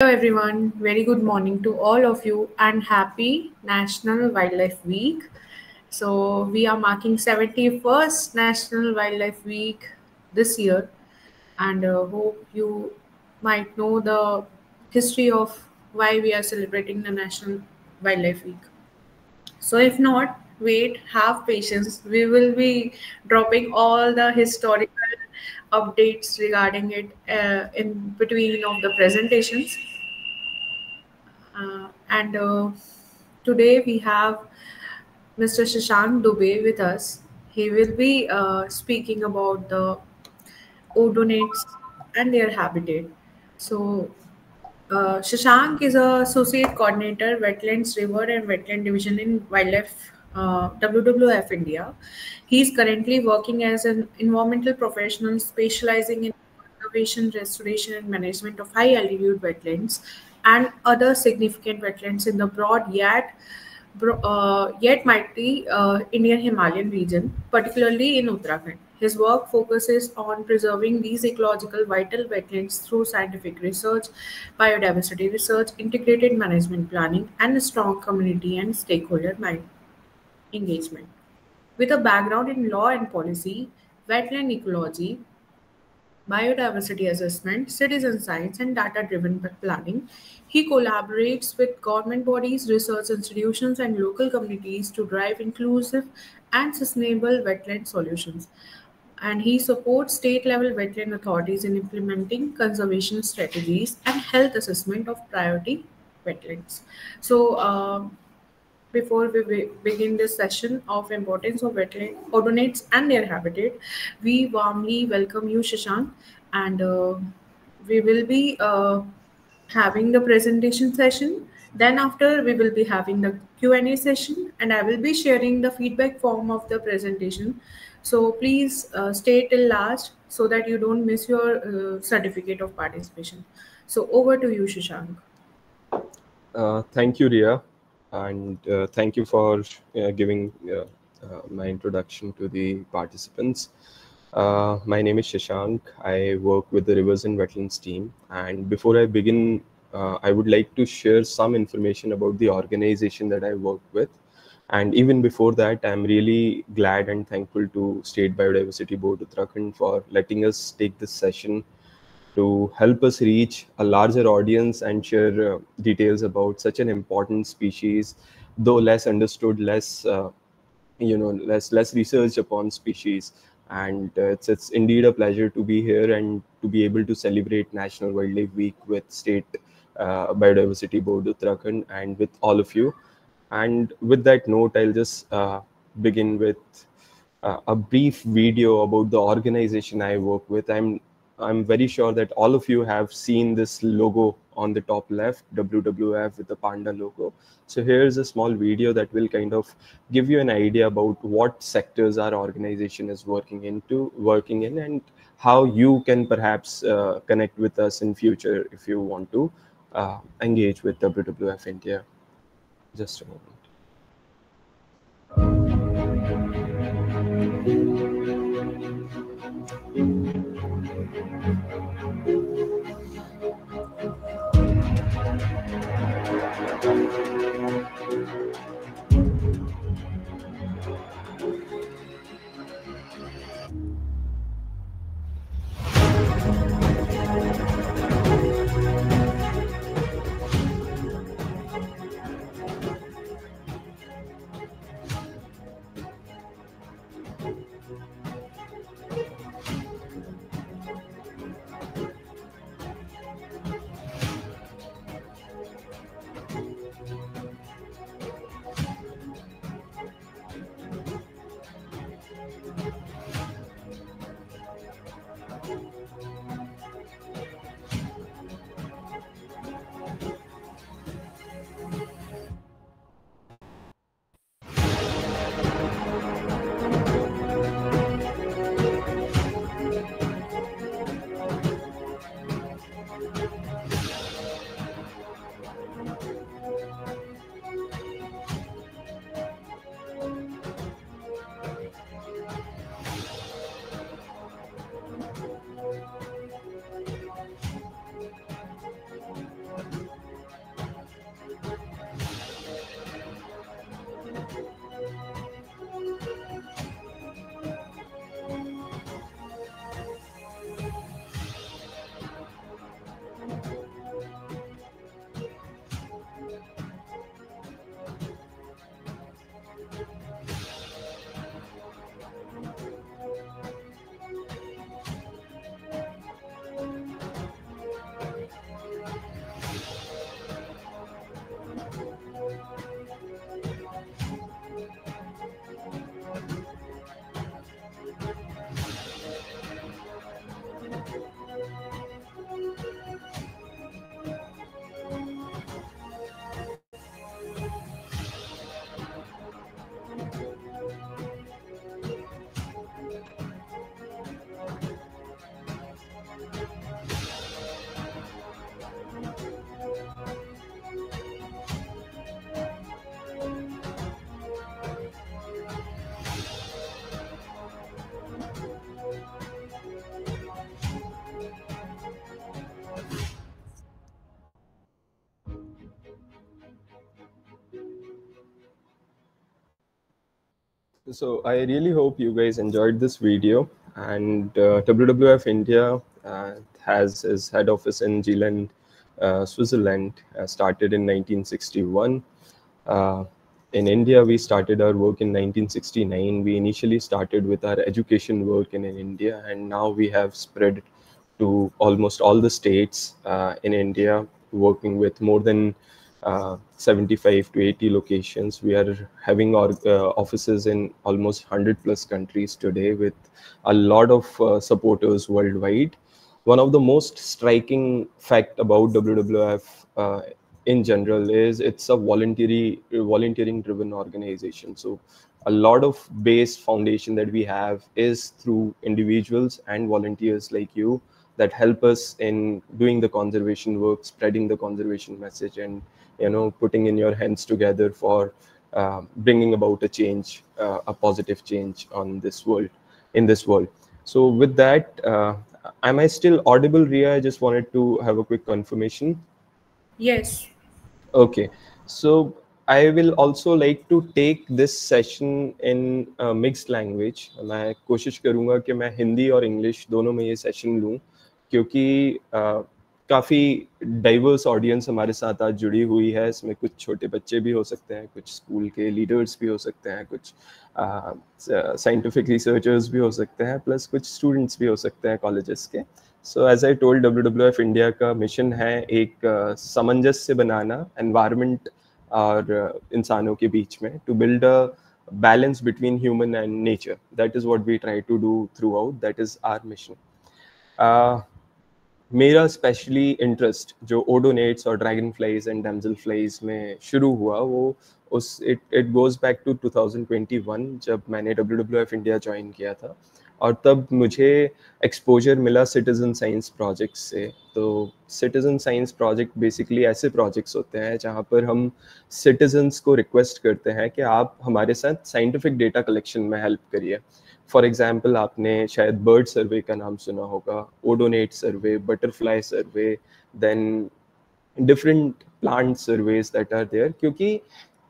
Hello everyone, very good morning to all of you and happy National Wildlife Week. So we are marking 71st National Wildlife Week this year and hope you might know the history of why we are celebrating the National Wildlife Week. So if not, wait, have patience. We will be dropping all the historical updates regarding it in between of the presentations. And today we have Mr. Shashank Dubey with us. He will be speaking about the odonates and their habitat. So, Shashank is a associate coordinator, wetlands, river, and wetland division in Wildlife WWF India. He is currently working as an environmental professional specializing in conservation, restoration, and management of high altitude wetlands and other significant wetlands in the broad yet mighty Indian Himalayan region, particularly in Uttarakhand. His work focuses on preserving these ecological vital wetlands through scientific research, biodiversity research, integrated management planning, and strong community and stakeholder engagement. With a background in law and policy, wetland ecology, biodiversity assessment, citizen science, and data driven planning. He collaborates with government bodies, research institutions, and local communities to drive inclusive and sustainable wetland solutions. And he supports state level wetland authorities in implementing conservation strategies and health assessment of priority wetlands. So, before we begin this session of importance of wetland odonates and their habitat, we warmly welcome you, Shashank, and we will be having the presentation session. Then after we will be having the Q&A session, and I will be sharing the feedback form of the presentation. So please stay till last so that you don't miss your certificate of participation. So over to you, Shashank. Thank you, Ria, and thank you for giving my introduction to the participants. My name is Shashank. I work with the Rivers and Wetlands team. And before I begin, I would like to share some information about the organization that I work with. And even before that, I'm really glad and thankful to State Biodiversity Board Uttarakhand for letting us take this session to help us reach a larger audience and share details about such an important species, though less understood, less research upon species. And it's indeed a pleasure to be here and to be able to celebrate National Wildlife Week with State Biodiversity Board Uttarakhand and with all of you. And with that note, I'll just begin with a brief video about the organization I work with. I'm very sure that all of you have seen this logo on the top left, WWF with the panda logo. So here's a small video that will kind of give you an idea about what sectors our organization is working in, and how you can perhaps connect with us in future if you want to engage with WWF India. Just a moment. So I really hope you guys enjoyed this video. And WWF India has its head office in Zealand, Switzerland, started in 1961. Uh, in India, we started our work in 1969. We initially started with our education work in India, and now we have spread to almost all the states in India, working with more than 75 to 80 locations. We are having our offices in almost 100 plus countries today with a lot of supporters worldwide. One of the most striking fact about WWF in general is it's a volunteering driven organization. So a lot of base foundation that we have is through individuals and volunteers like you that help us in doing the conservation work, spreading the conservation message, and putting in your hands together for bringing about a change, a positive change on this world, in this world. So with that, am I still audible, Ria? I just wanted to have a quick confirmation. Yes. Okay, so I will also like to take this session in mixed language. मैं कोशिश करूँगा कि मैं हिंदी और English दोनों में ये session लूँ, क्योंकि काफ़ी डाइवर्स ऑडियंस हमारे साथ आज जुड़ी हुई है. इसमें कुछ छोटे बच्चे भी हो सकते हैं, कुछ स्कूल के लीडर्स भी हो सकते हैं, कुछ साइंटिफिक रिसर्चर्स भी हो सकते हैं, प्लस कुछ स्टूडेंट्स भी हो सकते हैं कॉलेजेस के. So as I told, WWF India का मिशन है एक सामंजस्य बनाना एनवायरनमेंट और इंसानों के बीच में, to build a balance between human and nature. That is what we try to do throughout. That is our mission. मेरा स्पेशली इंटरेस्ट जो ओडोनेट्स और dragon flies and damsel flies में शुरू हुआ, वो उस इट गोज़ बैक टू 2021 जब मैंने WWF इंडिया ज्वाइन किया था. और तब मुझे एक्सपोजर मिला सिटीजन साइंस प्रोजेक्ट्स से. तो सिटीजन साइंस प्रोजेक्ट बेसिकली ऐसे प्रोजेक्ट्स होते हैं जहाँ पर हम सिटीजन्स को रिक्वेस्ट करते हैं कि आप हमारे साथ साइंटिफिक डेटा कलेक्शन में हेल्प करिए. फॉर एग्जाम्पल, आपने शायद बर्ड सर्वे का नाम सुना होगा, odonate survey, butterfly survey, then different plant surveys that are there. क्योंकि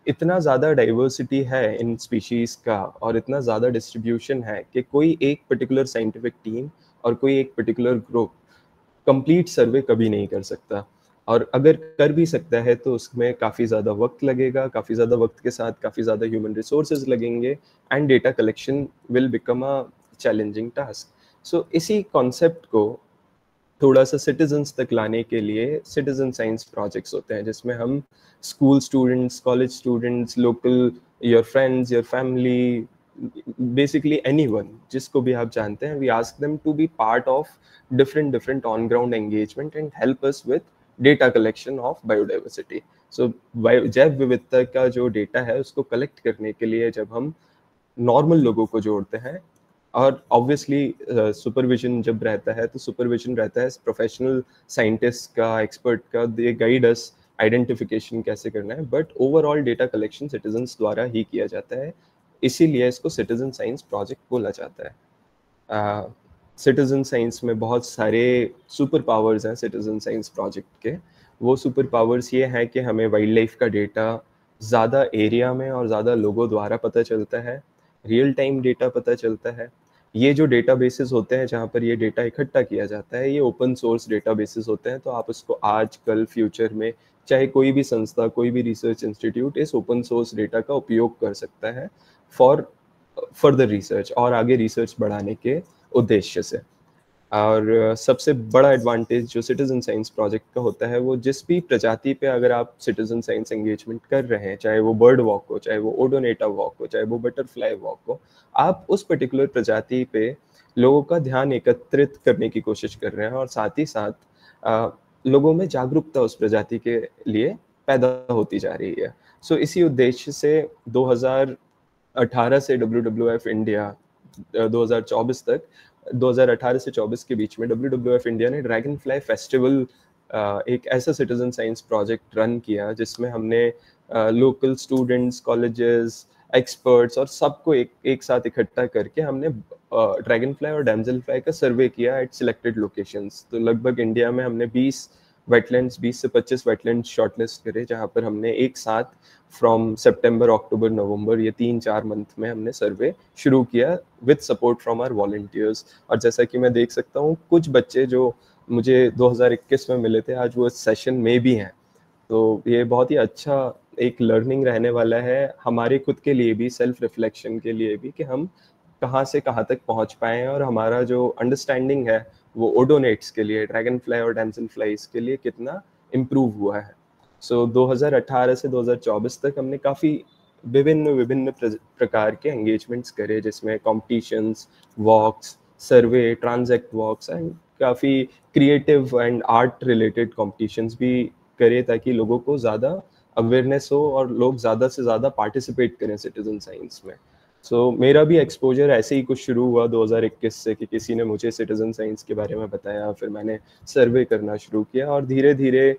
इतना ज़्यादा डाइवर्सिटी है इन स्पीशीज़ का और इतना ज़्यादा डिस्ट्रीब्यूशन है कि कोई एक पर्टिकुलर साइंटिफिक टीम और कोई एक पर्टिकुलर ग्रुप कंप्लीट सर्वे कभी नहीं कर सकता. और अगर कर भी सकता है तो उसमें काफ़ी ज़्यादा वक्त लगेगा, काफ़ी ज़्यादा वक्त के साथ काफ़ी ज़्यादा ह्यूमन रिसोर्सेज लगेंगे, and data collection will become a challenging task. So इसी कॉन्सेप्ट को थोड़ा सा सिटीजन्स तक लाने के लिए सिटीजन साइंस प्रोजेक्ट्स होते हैं, जिसमें हम school students, college students, local, your friends, your family, basically anyone जिसको भी आप जानते हैं, we ask them to be part of different on ground engagement and help us with data collection of biodiversity. So जैव विविधता का जो data है उसको कलेक्ट करने के लिए जब हम नॉर्मल लोगों को जोड़ते हैं, और ऑब्वियसली सुपरविजन जब रहता है तो सुपरविजन रहता है प्रोफेशनल साइंटिस्ट का, एक्सपर्ट का, दे गाइड अस आइडेंटिफिकेशन कैसे करना है, but overall data collection citizens द्वारा ही किया जाता है. इसीलिए इसको सिटीजन साइंस प्रोजेक्ट बोला जाता है. सिटीजन साइंस में बहुत सारे सुपर पावर्स हैं सिटीजन साइंस प्रोजेक्ट के. वो सुपर पावर्स ये हैं कि हमें वाइल्ड लाइफ का डेटा ज़्यादा एरिया में और ज़्यादा लोगों द्वारा पता चलता है, रियल टाइम डेटा पता चलता है. ये जो डेटाबेसेस होते हैं जहाँ पर ये डेटा इकट्ठा किया जाता है, ये ओपन सोर्स डेटाबेसेस होते हैं. तो आप उसको आज कल फ्यूचर में चाहे कोई भी संस्था, कोई भी रिसर्च इंस्टीट्यूट इस ओपन सोर्स डेटा का उपयोग कर सकता है फॉर फर्दर रिसर्च और आगे रिसर्च बढ़ाने के उद्देश्य से. और सबसे बड़ा एडवांटेज जो सिटीजन साइंस प्रोजेक्ट का होता है, वो जिस भी प्रजाति पे अगर आप सिटीजन साइंस एंगेजमेंट कर रहे हैं, चाहे वो बर्ड वॉक हो, चाहे वो ओडोनेटा वॉक हो, चाहे वो बटरफ्लाई वॉक हो, आप उस पर्टिकुलर प्रजाति पे लोगों का ध्यान एकत्रित करने की कोशिश कर रहे हैं और साथ ही साथ लोगों में जागरूकता उस प्रजाति के लिए पैदा होती जा रही है. सो इसी उद्देश्य से 2018 से WWF इंडिया 2024 तक, 2018 से 24 के बीच में WWF इंडिया ने ड्रैगन फ्लाई फेस्टिवल, एक ऐसा सिटीजन साइंस प्रोजेक्ट रन किया जिसमें हमने लोकल स्टूडेंट्स, कॉलेजेस, एक्सपर्ट्स और सबको एक साथ इकट्ठा करके हमने ड्रैगन फ्लाई और डैमजल फ्लाई का सर्वे किया एट सिलेक्टेड लोकेशंस. तो लगभग इंडिया में हमने 20 वेटलैंड्स 20 से 25 वेटलैंड्स शॉर्टलिस्ट करे, जहाँ पर हमने एक साथ फ्रॉम सितंबर, अक्टूबर, नवंबर ये 3-4 मंथ में हमने सर्वे शुरू किया with support from our volunteers. और जैसा कि मैं देख सकता हूँ कुछ बच्चे जो मुझे 2021 में मिले थे आज वो इस सेशन में भी हैं। तो ये बहुत ही अच्छा एक लर्निंग रहने वाला है हमारे खुद के लिए भी, सेल्फ रिफ्लेक्शन के लिए भी, कि हम कहाँ से कहाँ तक पहुँच पाए हैं और हमारा जो अंडरस्टैंडिंग है वो ओडोनेट्स के लिए, ड्रैगन फ्लाई और डैमसल फ्लाइज के लिए कितना इम्प्रूव हुआ है। सो 2018 से 2024 तक हमने काफ़ी विभिन्न विभिन्न प्रकार के एंगेजमेंट्स करे, जिसमें competitions, walks, survey, transect walks and काफ़ी creative and art related competitions भी करे, ताकि लोगों को ज़्यादा अवेयरनेस हो और लोग ज़्यादा से ज़्यादा पार्टिसिपेट करें सिटीजन साइंस में। सो मेरा भी एक्सपोजर ऐसे ही कुछ शुरू हुआ 2021 से कि किसी ने मुझे सिटीजन साइंस के बारे में बताया, फिर मैंने सर्वे करना शुरू किया और धीरे धीरे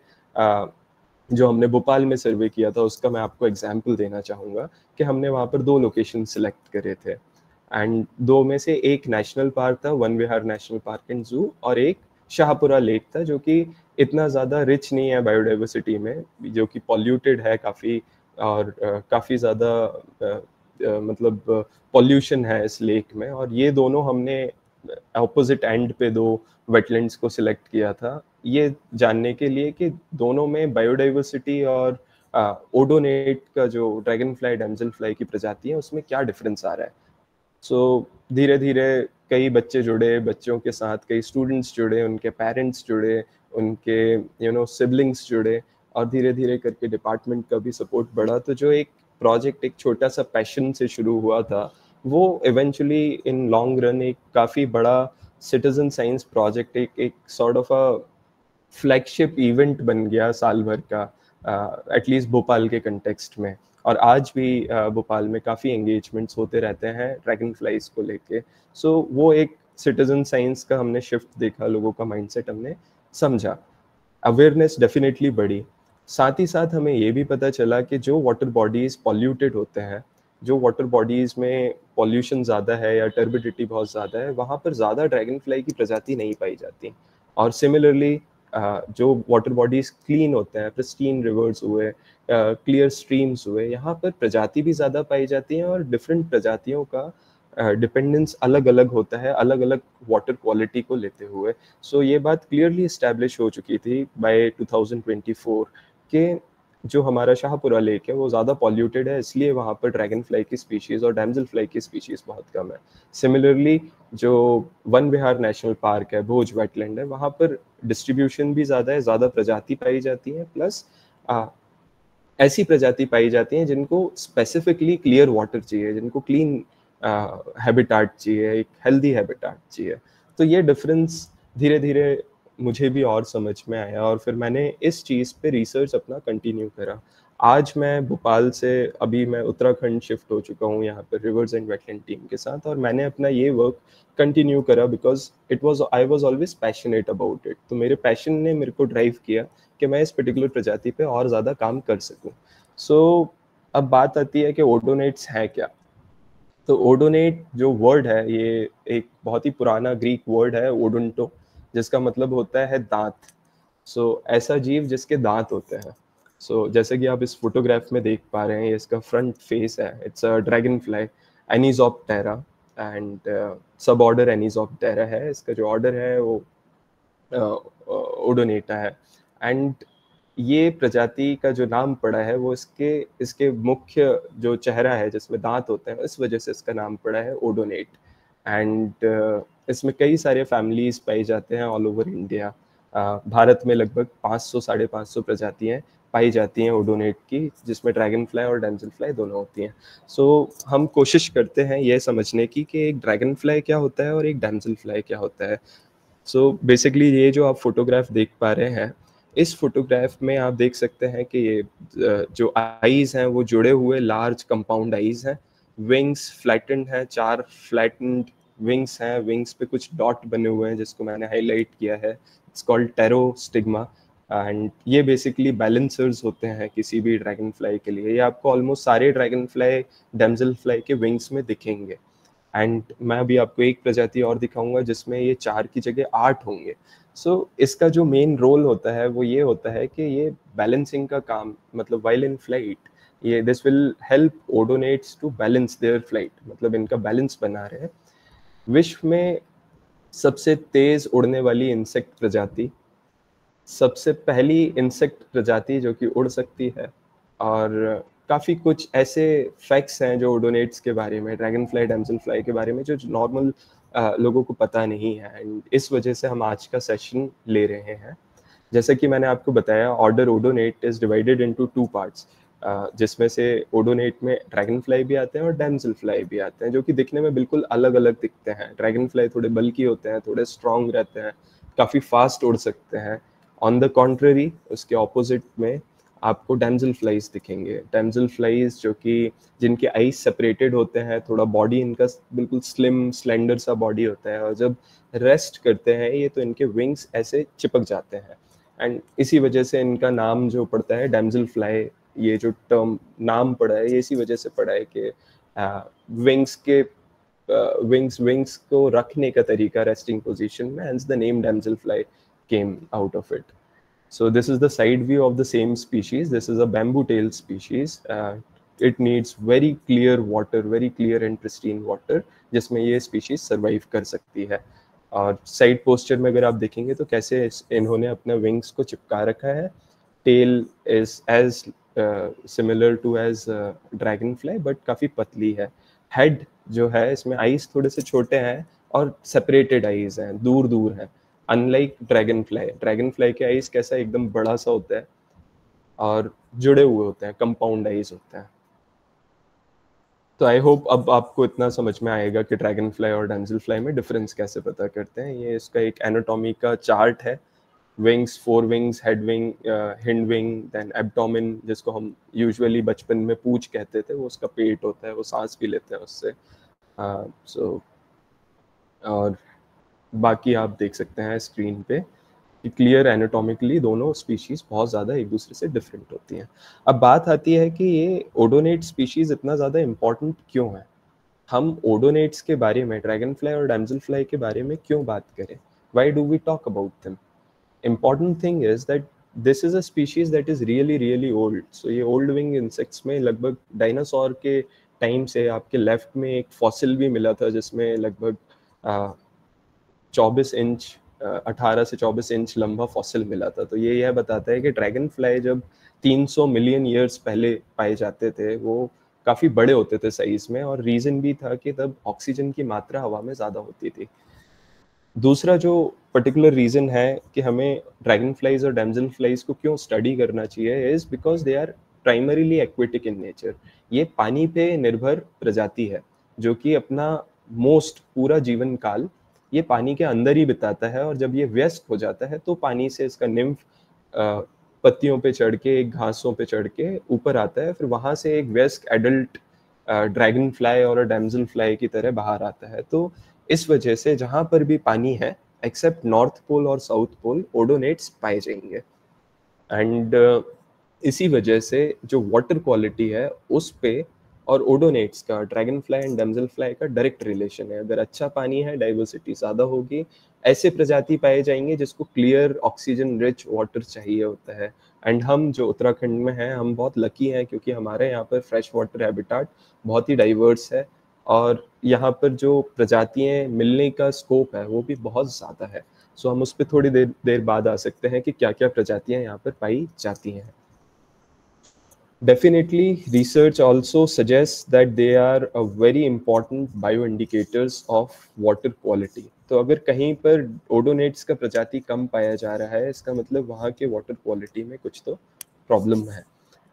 जो हमने भोपाल में सर्वे किया था उसका मैं आपको एग्जाम्पल देना चाहूँगा कि हमने वहाँ पर 2 लोकेशन सिलेक्ट करे थे एंड 2 में से एक नेशनल पार्क था, one Vihar national park and जू, और एक शाहपुरा लेक था जो कि इतना ज़्यादा रिच नहीं है बायोडाइवर्सिटी में, जो कि पॉल्यूटेड है काफ़ी और काफ़ी ज़्यादा मतलब पॉल्यूशन है इस लेक में। और ये दोनों हमने ऑपोजिट एंड पे 2 वेटलैंड्स को सिलेक्ट किया था, ये जानने के लिए कि दोनों में बायोडाइवर्सिटी और ओडोनेट का जो ड्रैगन फ्लाई, डैमसल फ्लाई की प्रजाति है उसमें क्या डिफरेंस आ रहा है। सो धीरे धीरे कई बच्चे जुड़े, बच्चों के साथ कई स्टूडेंट्स जुड़े, उनके पेरेंट्स जुड़े, उनके सिबलिंग्स जुड़े, और धीरे धीरे करके डिपार्टमेंट का भी सपोर्ट बढ़ा। तो जो एक प्रोजेक्ट एक छोटा सा पैशन से शुरू हुआ था वो इवेंचुअली इन लॉन्ग रन एक काफ़ी बड़ा सिटीजन साइंस प्रोजेक्ट, एक sort of a flagship event बन गया साल भर का, एटलीस्ट भोपाल के कंटेक्स्ट में। और आज भी भोपाल में काफ़ी एंगेजमेंट्स होते रहते हैं ड्रैगन फ्लाइज को लेके। सो वो एक सिटीजन साइंस का हमने शिफ्ट देखा, लोगों का माइंडसेट हमने समझा, अवेयरनेस डेफिनेटली बढ़ी। साथ ही साथ हमें ये भी पता चला कि जो वाटर बॉडीज पॉल्यूटेड होते हैं, जो वाटर बॉडीज में पॉल्यूशन ज़्यादा है या टर्बिडिटी बहुत ज़्यादा है, वहाँ पर ज़्यादा ड्रैगन फ्लाई की प्रजाति नहीं पाई जाती। और सिमिलरली जो वाटर बॉडीज क्लीन होते हैं, प्रिस्टीन रिवर्स हुए, क्लियर स्ट्रीम्स हुए, यहाँ पर प्रजाति भी ज़्यादा पाई जाती हैं और डिफरेंट प्रजातियों का डिपेंडेंस अलग अलग होता है, अलग अलग वाटर क्वालिटी को लेते हुए। सो ये बात क्लियरली इस्टेब्लिश हो चुकी थी बाय 2024 कि जो हमारा शाहपुरा लेक है वो ज़्यादा पॉल्यूटेड है, इसलिए वहाँ पर ड्रैगन फ्लाई की स्पीशीज़ और डैमसल फ्लाई की स्पीशीज़ बहुत कम है। सिमिलरली जो वन विहार नेशनल पार्क है, भोज वेटलैंड है, वहाँ पर डिस्ट्रीब्यूशन भी ज़्यादा है, ज़्यादा प्रजाति पाई जाती है, प्लस ऐसी प्रजाति पाई जाती हैं जिनको स्पेसिफिकली क्लियर वाटर चाहिए, जिनको क्लीन हैबिटाट चाहिए, एक हेल्दी हैबिटाट चाहिए। तो ये डिफरेंस धीरे धीरे मुझे भी और समझ में आया और फिर मैंने इस चीज़ पे रिसर्च अपना कंटिन्यू करा। आज मैं भोपाल से अभी मैं उत्तराखंड शिफ्ट हो चुका हूँ यहाँ पर रिवर्स एंड वेटलैंड टीम के साथ, और मैंने अपना ये वर्क कंटिन्यू करा because I was always passionate about it. तो मेरे पैशन ने मेरे को ड्राइव किया कि मैं इस पर्टिकुलर प्रजाति पे और ज़्यादा काम कर सकूँ। सो अब बात आती है कि ओडोनेट्स हैं क्या। तो ओडोनेट जो वर्ड है ये एक बहुत ही पुराना ग्रीक वर्ड है ओडोंटो, जिसका मतलब होता है दांत। सो ऐसा जीव जिसके दांत होते हैं। सो जैसे कि आप इस फोटोग्राफ में देख पा रहे हैं, ये इसका फ्रंट फेस है, it's a dragonfly Anisoptera and suborder Anisoptera है। इसका जो ऑर्डर है वो ओडोनेटा है एंड ये प्रजाति का जो नाम पड़ा है वो इसके मुख्य जो चेहरा है जिसमें दांत होते हैं इस वजह से इसका नाम पड़ा है ओडोनेट। एंड इसमें कई सारे फैमिलीज पाई जाते हैं ऑल ओवर इंडिया। भारत में लगभग 500-550 प्रजातियां पाई जाती हैं ओडोनेट की, जिसमें ड्रैगन फ्लाई और डैमसल फ्लाई दोनों होती हैं। सो हम कोशिश करते हैं ये समझने की कि एक ड्रैगन फ्लाई क्या होता है और एक डैमसल फ्लाई क्या होता है। सो बेसिकली ये जो आप फोटोग्राफ देख पा रहे हैं, इस फोटोग्राफ में आप देख सकते हैं कि ये जो आईज हैं वो जुड़े हुए लार्ज कंपाउंड आईज हैं। विंग्स फ्लैटेंड हैं, 4 फ्लैटेंड विंग्स हैं, विंग्स पे कुछ डॉट बने हुए हैं जिसको मैंने हाईलाइट किया है, इट्स कॉल्ड टेरोस्टिग्मा। एंड ये बेसिकली बैलेंसर्स होते हैं किसी भी ड्रैगन फ्लाई के लिए। ये आपको ऑलमोस्ट सारे ड्रैगन फ्लाई, डैमसल फ्लाई के विंग्स में दिखेंगे। एंड मैं अभी आपको एक प्रजाति और दिखाऊंगा जिसमें ये 4 की जगह 8 होंगे। सो इसका जो मेन रोल होता है वो ये होता है कि ये बैलेंसिंग का काम, मतलब व्हाइल इन फ्लाइट ये this will help odonates to balance their flight, मतलब इनका बैलेंस बना रहे। विश्व में सबसे तेज उड़ने वाली इंसेक्ट प्रजाति, सबसे पहली इंसेक्ट प्रजाति जो कि उड़ सकती है, और काफ़ी कुछ ऐसे फैक्ट्स हैं जो ओडोनेट्स के बारे में, ड्रैगन फ्लाई, डैमसल फ्लाई के बारे में, जो नॉर्मल लोगों को पता नहीं है, एंड इस वजह से हम आज का सेशन ले रहे हैं। जैसे कि मैंने आपको बताया, order odonate is divided into 2 parts, जिसमें से ओडोनेट में ड्रैगन फ्लाई भी आते हैं और डैमसल फ्लाई भी आते हैं, जो कि दिखने में बिल्कुल अलग अलग दिखते हैं। ड्रैगन फ्लाई थोड़े बल्की होते हैं, थोड़े स्ट्रॉन्ग रहते हैं, काफ़ी फास्ट उड़ सकते हैं। ऑन द कॉन्ट्ररी, उसके ऑपोजिट में आपको डैमसल फ्लाइज दिखेंगे। डैमसल फ्लाइज जो कि जिनके आईज सेपरेटेड होते हैं, थोड़ा बॉडी इनका बिल्कुल स्लिम स्लेंडर सा बॉडी होता है, और जब रेस्ट करते हैं ये तो इनके विंग्स ऐसे चिपक जाते हैं, एंड इसी वजह से इनका नाम जो पड़ता है डैमसल फ्लाई, ये जो टर्म नाम पड़ा है ये इसी वजह से पड़ा है कि विंग्स के विंग्स को रखने का तरीका रेस्टिंग पोजीशन में, hence the name damsel fly came out of it. So this is the side view of the same species. This is a bamboo tail species. It needs very clear water, very clear and pristine water, जिसमें ये species survive कर सकती है। और side posture में अगर आप देखेंगे तो कैसे इन्होंने अपने विंग्स को चिपका रखा है। Tail is as similar to as dragon fly, but काफ़ी पतली है। हेड जो है, इसमें आईज थोड़े से छोटे हैं और सेपरेटेड आईज हैं, दूर दूर हैं, अनलाइक ड्रैगन फ्लाई के आईज कैसा एकदम बड़ा सा होता है और जुड़े हुए होते हैं, कंपाउंड आईज होते हैं। तो आई होप अब आपको इतना समझ में आएगा कि ड्रैगन फ्लाई और डैमसल फ्लाई में डिफरेंस कैसे पता करते हैं। ये इसका एक एनाटॉमी का चार्ट है। Wings, 4 wings, head wing, hind wing, then abdomen, जिसको हम यूजुअली बचपन में पूंछ कहते थे, वो उसका पेट होता है, वो सांस भी लेते हैं उससे। सो और बाकी आप देख सकते हैं स्क्रीन पे कि क्लियर एनाटॉमिकली दोनों स्पीशीज बहुत ज़्यादा एक दूसरे से डिफरेंट होती हैं। अब बात आती है कि ये ओडोनेट स्पीशीज इतना ज़्यादा इम्पॉर्टेंट क्यों है। हम ओडोनेट्स के बारे में, ड्रैगन फ्लाई और डैमसल फ्लाई के बारे में क्यों बात करें? Why do we talk about them? Important thing is that this is a species that is really really old. So ये ओल्ड विंग इंसेक्ट्स में लगभग डायनासोर के टाइम से, आपके लेफ्ट में एक फॉसिल भी मिला था जिसमें लगभग 24 इंच 18 से 24 इंच लंबा फॉसिल मिला था। तो ये यह बताता है कि ड्रैगन फ्लाई जब 300 मिलियन ईयर्स पहले पाए जाते थे, वो काफ़ी बड़े होते थे साइज में, और रीज़न भी था कि तब ऑक्सीजन की मात्रा हवा में ज़्यादा होती थी। दूसरा जो पर्टिकुलर रीज़न है कि हमें ड्रैगन फ्लाइज और डैमसल फ्लाइज को क्यों स्टडी करना चाहिए, is because they are primarily aquatic in nature. ये पानी पे निर्भर प्रजाति है जो कि अपना मोस्ट पूरा जीवन काल ये पानी के अंदर ही बिताता है, और जब ये व्यस्त हो जाता है तो पानी से इसका निम्फ पत्तियों पे चढ़ के, घासों पे चढ़ के ऊपर आता है, फिर वहां से एक व्यस्क एडल्ट ड्रैगन फ्लाई और डैमसल फ्लाई की तरह बाहर आता है। तो इस वजह से जहां पर भी पानी है, एक्सेप्ट नॉर्थ पोल और साउथ पोल, ओडोनेट्स पाए जाएंगे। एंड इसी वजह से जो वाटर क्वालिटी है उस पे और ओडोनेट्स का, dragon fly and damsel fly का डायरेक्ट रिलेशन है। अगर अच्छा पानी है, डाइवर्सिटी ज़्यादा होगी, ऐसे प्रजाति पाए जाएंगे जिसको क्लियर ऑक्सीजन रिच वाटर चाहिए होता है। एंड हम जो उत्तराखंड में हैं, हम बहुत लकी हैं क्योंकि हमारे यहाँ पर फ्रेश वाटर हैबिटाट बहुत ही डाइवर्स है, और यहाँ पर जो प्रजातियाँ मिलने का स्कोप है वो भी बहुत ज़्यादा है। सो हम उस पर थोड़ी देर बाद आ सकते हैं कि क्या क्या प्रजातियाँ यहाँ पर पाई जाती हैं। Definitely, research also suggests that they are a very important bioindicators of water quality. तो अगर कहीं पर ओडोनेट्स का प्रजाति कम पाया जा रहा है, इसका मतलब वहाँ के वाटर क्वालिटी में कुछ तो प्रॉब्लम है।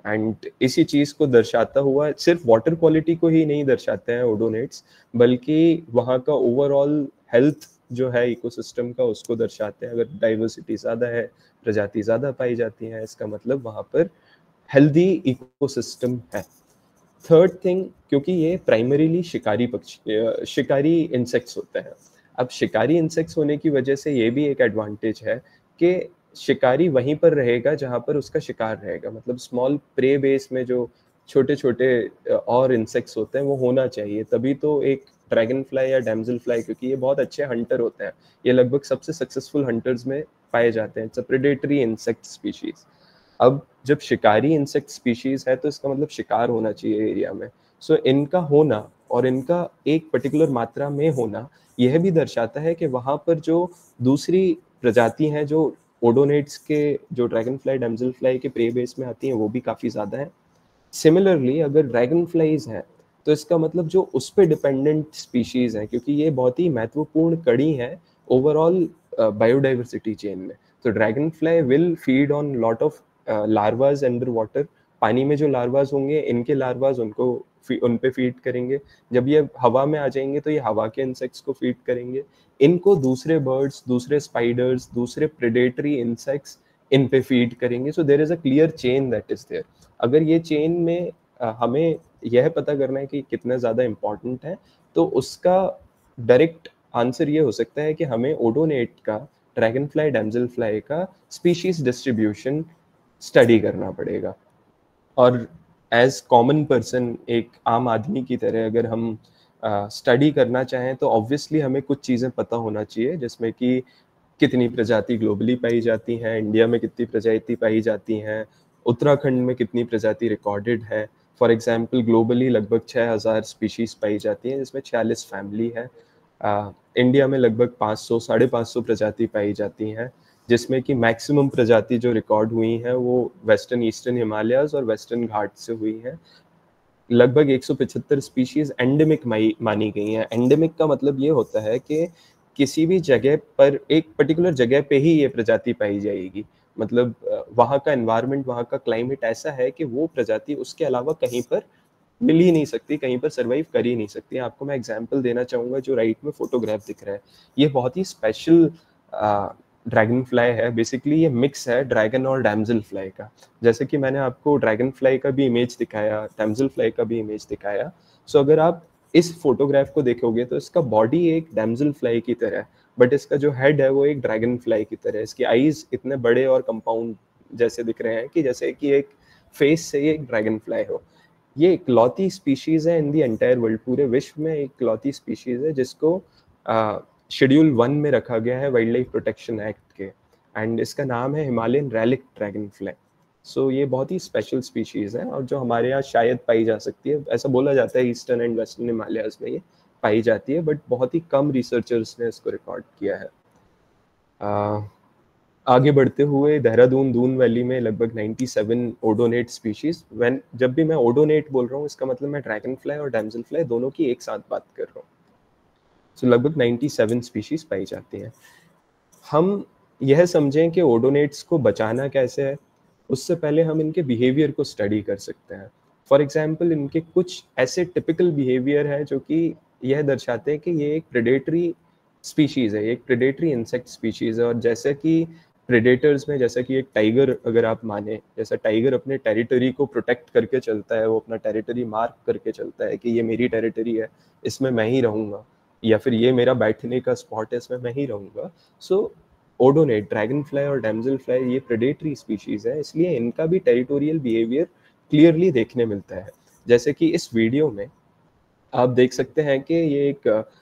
एंड इसी चीज़ को दर्शाता हुआ, सिर्फ वाटर क्वालिटी को ही नहीं दर्शाते हैं ओडोनेट्स, बल्कि वहाँ का ओवरऑल हेल्थ जो है इकोसिस्टम का, उसको दर्शाते हैं। अगर डाइवर्सिटी ज़्यादा है, प्रजाति ज़्यादा पाई जाती है, इसका मतलब वहाँ पर हेल्दी इकोसिस्टम है। थर्ड थिंग, क्योंकि ये प्राइमरीली शिकारी इंसेक्ट्स होते हैं। अब शिकारी इंसेक्ट्स होने की वजह से ये भी एक एडवांटेज है कि शिकारी वहीं पर रहेगा जहाँ पर उसका शिकार रहेगा। मतलब स्मॉल प्रे बेस में जो छोटे छोटे और इंसेक्ट्स होते हैं वो होना चाहिए, तभी तो एक ड्रैगन फ्लाई या डैमजल फ्लाई, क्योंकि ये बहुत अच्छे हंटर होते हैं, ये लगभग सबसे सक्सेसफुल हंटर्स में पाए जाते हैं। It's a predatory insect species. अब जब शिकारी इंसेक्ट स्पीशीज है तो इसका मतलब शिकार होना चाहिए एरिया में। सो इनका होना और इनका एक पर्टिकुलर मात्रा में होना यह भी दर्शाता है कि वहाँ पर जो दूसरी प्रजाति हैं जो ओडोनेट्स के, जो ड्रैगन फ्लाई डैमजल फ्लाई के प्रे बेस में आती हैं, वो भी काफ़ी ज़्यादा है। सिमिलरली अगर ड्रैगन फ्लाइज हैं तो इसका मतलब जो उस पर डिपेंडेंट स्पीशीज हैं, क्योंकि ये बहुत ही महत्वपूर्ण कड़ी है ओवरऑल बायोडाइवर्सिटी चेन में। तो dragonfly will feed on lot of larvas under water. पानी में जो लार्वाज होंगे, इनके लार्वाज उन पे फीड करेंगे। जब ये हवा में आ जाएंगे तो ये हवा के इंसेक्ट्स को फीड करेंगे। इनको दूसरे बर्ड्स, दूसरे स्पाइडर्स, दूसरे प्रेडेटरी इंसेक्ट्स इन पे फीड करेंगे। So there is a clear chain that is there. अगर ये चेन में हमें यह पता करना है कि कितना ज़्यादा इम्पॉर्टेंट है, तो उसका डायरेक्ट आंसर ये हो सकता है कि हमें ओडोनेट का, ड्रैगन फ्लाई डैमजल फ्लाई का स्पीशीज डिस्ट्रीब्यूशन स्टडी करना पड़ेगा। और एज कॉमन पर्सन, एक आम आदमी की तरह अगर हम स्टडी करना चाहें तो ऑब्वियसली हमें कुछ चीज़ें पता होना चाहिए, जिसमें कि कितनी प्रजाति ग्लोबली पाई जाती हैं, इंडिया में कितनी प्रजाति पाई जाती हैं, उत्तराखंड में कितनी प्रजाति रिकॉर्डेड है। फॉर एग्जांपल ग्लोबली लगभग 6000 स्पीशीज पाई जाती हैं, जिसमें 46 फैमिली है। इंडिया में लगभग 500 550 प्रजाति पाई जाती हैं, जिसमें कि मैक्सिमम प्रजाति जो रिकॉर्ड हुई हैं वो वेस्टर्न ईस्टर्न हिमालयाज और वेस्टर्न घाट से हुई हैं। लगभग 175 स्पीशीज एंडेमिक मानी गई हैं। एंडेमिक का मतलब ये होता है कि किसी भी जगह पर, एक पर्टिकुलर जगह पे ही ये प्रजाति पाई जाएगी। मतलब वहाँ का एनवायरनमेंट, वहाँ का क्लाइमेट ऐसा है कि वो प्रजाति उसके अलावा कहीं पर मिल ही नहीं सकती, कहीं पर सर्वाइव कर ही नहीं सकती। आपको मैं एग्जांपल देना चाहूँगा, जो राइट में फोटोग्राफ दिख रहा है, ये बहुत ही स्पेशल ड्रैगन फ्लाई है। बेसिकली ये मिक्स है ड्रैगन और डैमजल फ्लाई का। जैसे कि मैंने आपको ड्रैगन फ्लाई का भी इमेज दिखाया, डैमजल फ्लाई का भी इमेज दिखाया। सो अगर आप इस फोटोग्राफ को देखोगे तो इसका बॉडी एक डैमजल फ्लाई की तरह है, बट इसका जो हेड है वो एक ड्रैगन फ्लाई की तरह है। इसकी आईज इतने बड़े और कंपाउंड जैसे दिख रहे हैं कि जैसे कि एक फेस से ही एक ड्रैगन फ्लाई हो। ये इकलौती स्पीशीज है इन दी एंटायर वर्ल्ड, पूरे विश्व में इकलौती स्पीशीज है जिसको शेड्यूल 1 में रखा गया है वाइल्ड लाइफ प्रोटेक्शन एक्ट के, एंड इसका नाम है हिमालयन रैलिक ड्रैगन फ्लाई। सो ये बहुत ही स्पेशल स्पीशीज है और जो हमारे यहाँ शायद पाई जा सकती है। ऐसा बोला जाता है ईस्टर्न एंड वेस्टर्न हिमालयाज में ये पाई जाती है, बट बहुत ही कम रिसर्चर्स ने इसको रिकॉर्ड किया है। आगे बढ़ते हुए देहरादून दून वैली में लगभग 97 ओडोनेट स्पीशीज। जब भी मैं ओडोनेट बोल रहा हूँ, इसका मतलब मैं ड्रैगन फ्लाई और डैमजल फ्लाई दोनों की एक साथ बात कर रहा हूँ। सो लगभग 97 स्पीशीज पाई जाती हैं। हम यह समझें कि ओडोनेट्स को बचाना कैसे है, उससे पहले हम इनके बिहेवियर को स्टडी कर सकते हैं। फॉर एग्जाम्पल, इनके कुछ ऐसे टिपिकल बिहेवियर हैं जो कि यह दर्शाते हैं कि ये एक प्रेडेटरी स्पीशीज है, एक प्रेडेटरी इंसेक्ट स्पीशीज है। और जैसे कि प्रेडेटर्स में, जैसा कि एक टाइगर अगर आप माने, जैसा टाइगर अपने टेरिटरी को प्रोटेक्ट करके चलता है, वो अपना टेरिटरी मार्क करके चलता है कि ये मेरी टेरिटरी है, इसमें मैं ही रहूँगा, या फिर ये मेरा बैठने का स्पॉट है, इसमें मैं ही रहूँगा। सो ओडोनेट, ड्रैगन फ्लाई और डैमजल फ्लाई ये प्रेडेटरी स्पीशीज है, इसलिए इनका भी टेरिटोरियल बिहेवियर क्लियरली देखने मिलता है। जैसे कि इस वीडियो में आप देख सकते हैं कि ये एक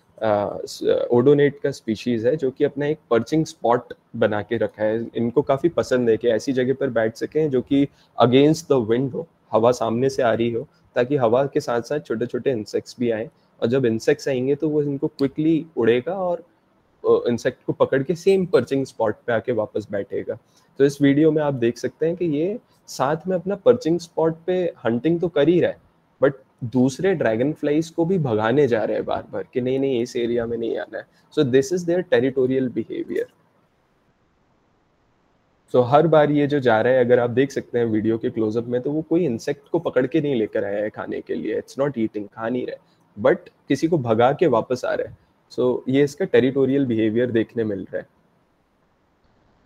ओडोनेट का स्पीशीज है जो कि अपना एक पर्चिंग स्पॉट बना के रखा है। इनको काफ़ी पसंद है कि ऐसी जगह पर बैठ सकें जो कि अगेंस्ट द विंड हो, हवा सामने से आ रही हो, ताकि हवा के साथ साथ छोटे छोटे इंसेक्ट्स भी आएँ। और जब इंसेक्ट्स आएंगे तो वो इनको क्विकली उड़ेगा और इंसेक्ट को पकड़ के सेम पर्चिंग स्पॉट पे आके वापस बैठेगा। तो इस वीडियो में आप देख सकते हैं कि ये साथ में अपना पर्चिंग स्पॉट पे हंटिंग तो कर ही रहा है, बट दूसरे ड्रैगन फ्लाइज को भी भगाने जा रहे हैं बार बार कि नहीं नहीं इस एरिया में नहीं आना है। So this is their territorial behaviour. So हर बार ये जो जा रहा है, अगर आप देख सकते हैं वीडियो के क्लोजअप में, तो वो कोई इंसेक्ट को पकड़ के नहीं लेकर आया है खाने के लिए। इट्स नॉट ईटिंग, खा नहीं रहा है, बट किसी को भगा के वापस आ रहा है। सो ये इसका टेरिटोरियल बिहेवियर देखने मिल रहा है।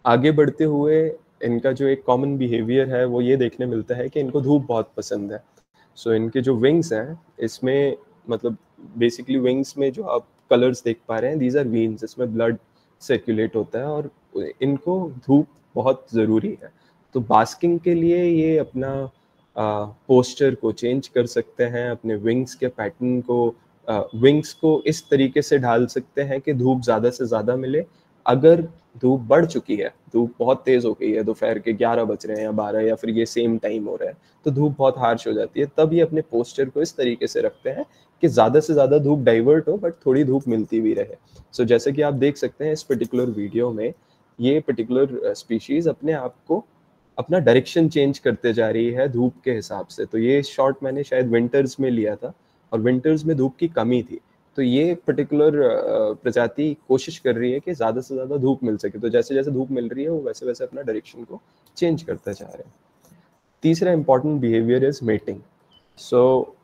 आगे बढ़ते हुए इनका जो एक कॉमन बिहेवियर है वो ये देखने मिलता है कि इनको धूप बहुत पसंद है। सो इनके जो विंग्स हैं, इसमें मतलब बेसिकली विंग्स में जो आप कलर्स देख पा रहे हैं, दीज आर वीन्स, इसमें ब्लड सर्कुलेट होता है और इनको धूप बहुत ज़रूरी है। तो बास्किंग के लिए ये अपना पोस्चर को चेंज कर सकते हैं, अपने विंग्स के पैटर्न को विंग्स को इस तरीके से ढाल सकते हैं कि धूप ज़्यादा से ज़्यादा मिले। अगर धूप बढ़ चुकी है, धूप बहुत तेज़ हो गई है, दोपहर के 11 बज रहे हैं या 12 या फिर ये सेम टाइम हो रहा है, तो धूप बहुत हार्श हो जाती है, तब ये अपने पोस्चर को इस तरीके से रखते हैं कि ज़्यादा से ज़्यादा धूप डाइवर्ट हो बट थोड़ी धूप मिलती भी रहे। सो जैसे कि आप देख सकते हैं इस पर्टिकुलर वीडियो में, ये पर्टिकुलर स्पीशीज़ अपने आप को अपना डायरेक्शन चेंज करते जा रही है धूप के हिसाब से। तो ये शॉट मैंने शायद विंटर्स में लिया था और विंटर्स में धूप की कमी थी, तो ये पर्टिकुलर प्रजाति कोशिश कर रही है कि ज़्यादा से ज़्यादा धूप मिल सके। तो जैसे जैसे धूप मिल रही है वो वैसे वैसे अपना डायरेक्शन को चेंज करते जा रहे हैं। तीसरा important behaviour is mating. So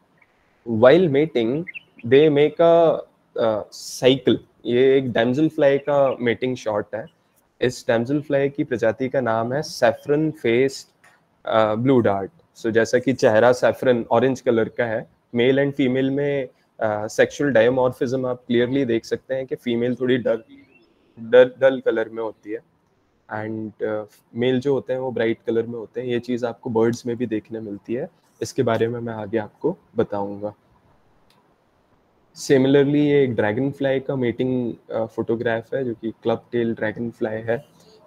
while mating they make a cycle. ये एक डैमसल फ्लाई का मेटिंग शॉट है। इस डैमसल फ्लाई की प्रजाति का नाम है सैफरन फेस्ड ब्लू डार्ट। सो जैसा कि चेहरा सैफरन ऑरेंज कलर का है, मेल एंड फीमेल में सेक्सुअल डायमॉर्फिज्म आप क्लियरली देख सकते हैं कि फीमेल थोड़ी डल कलर में होती है एंड मेल जो होते हैं वो ब्राइट कलर में होते हैं। ये चीज़ आपको बर्ड्स में भी देखने मिलती है, इसके बारे में मैं आगे आपको बताऊंगा। सिमिलरली ये एक ड्रैगन फ्लाई का मेटिंग फोटोग्राफ है जो कि क्लब टेल ड्रैगन फ्लाई है,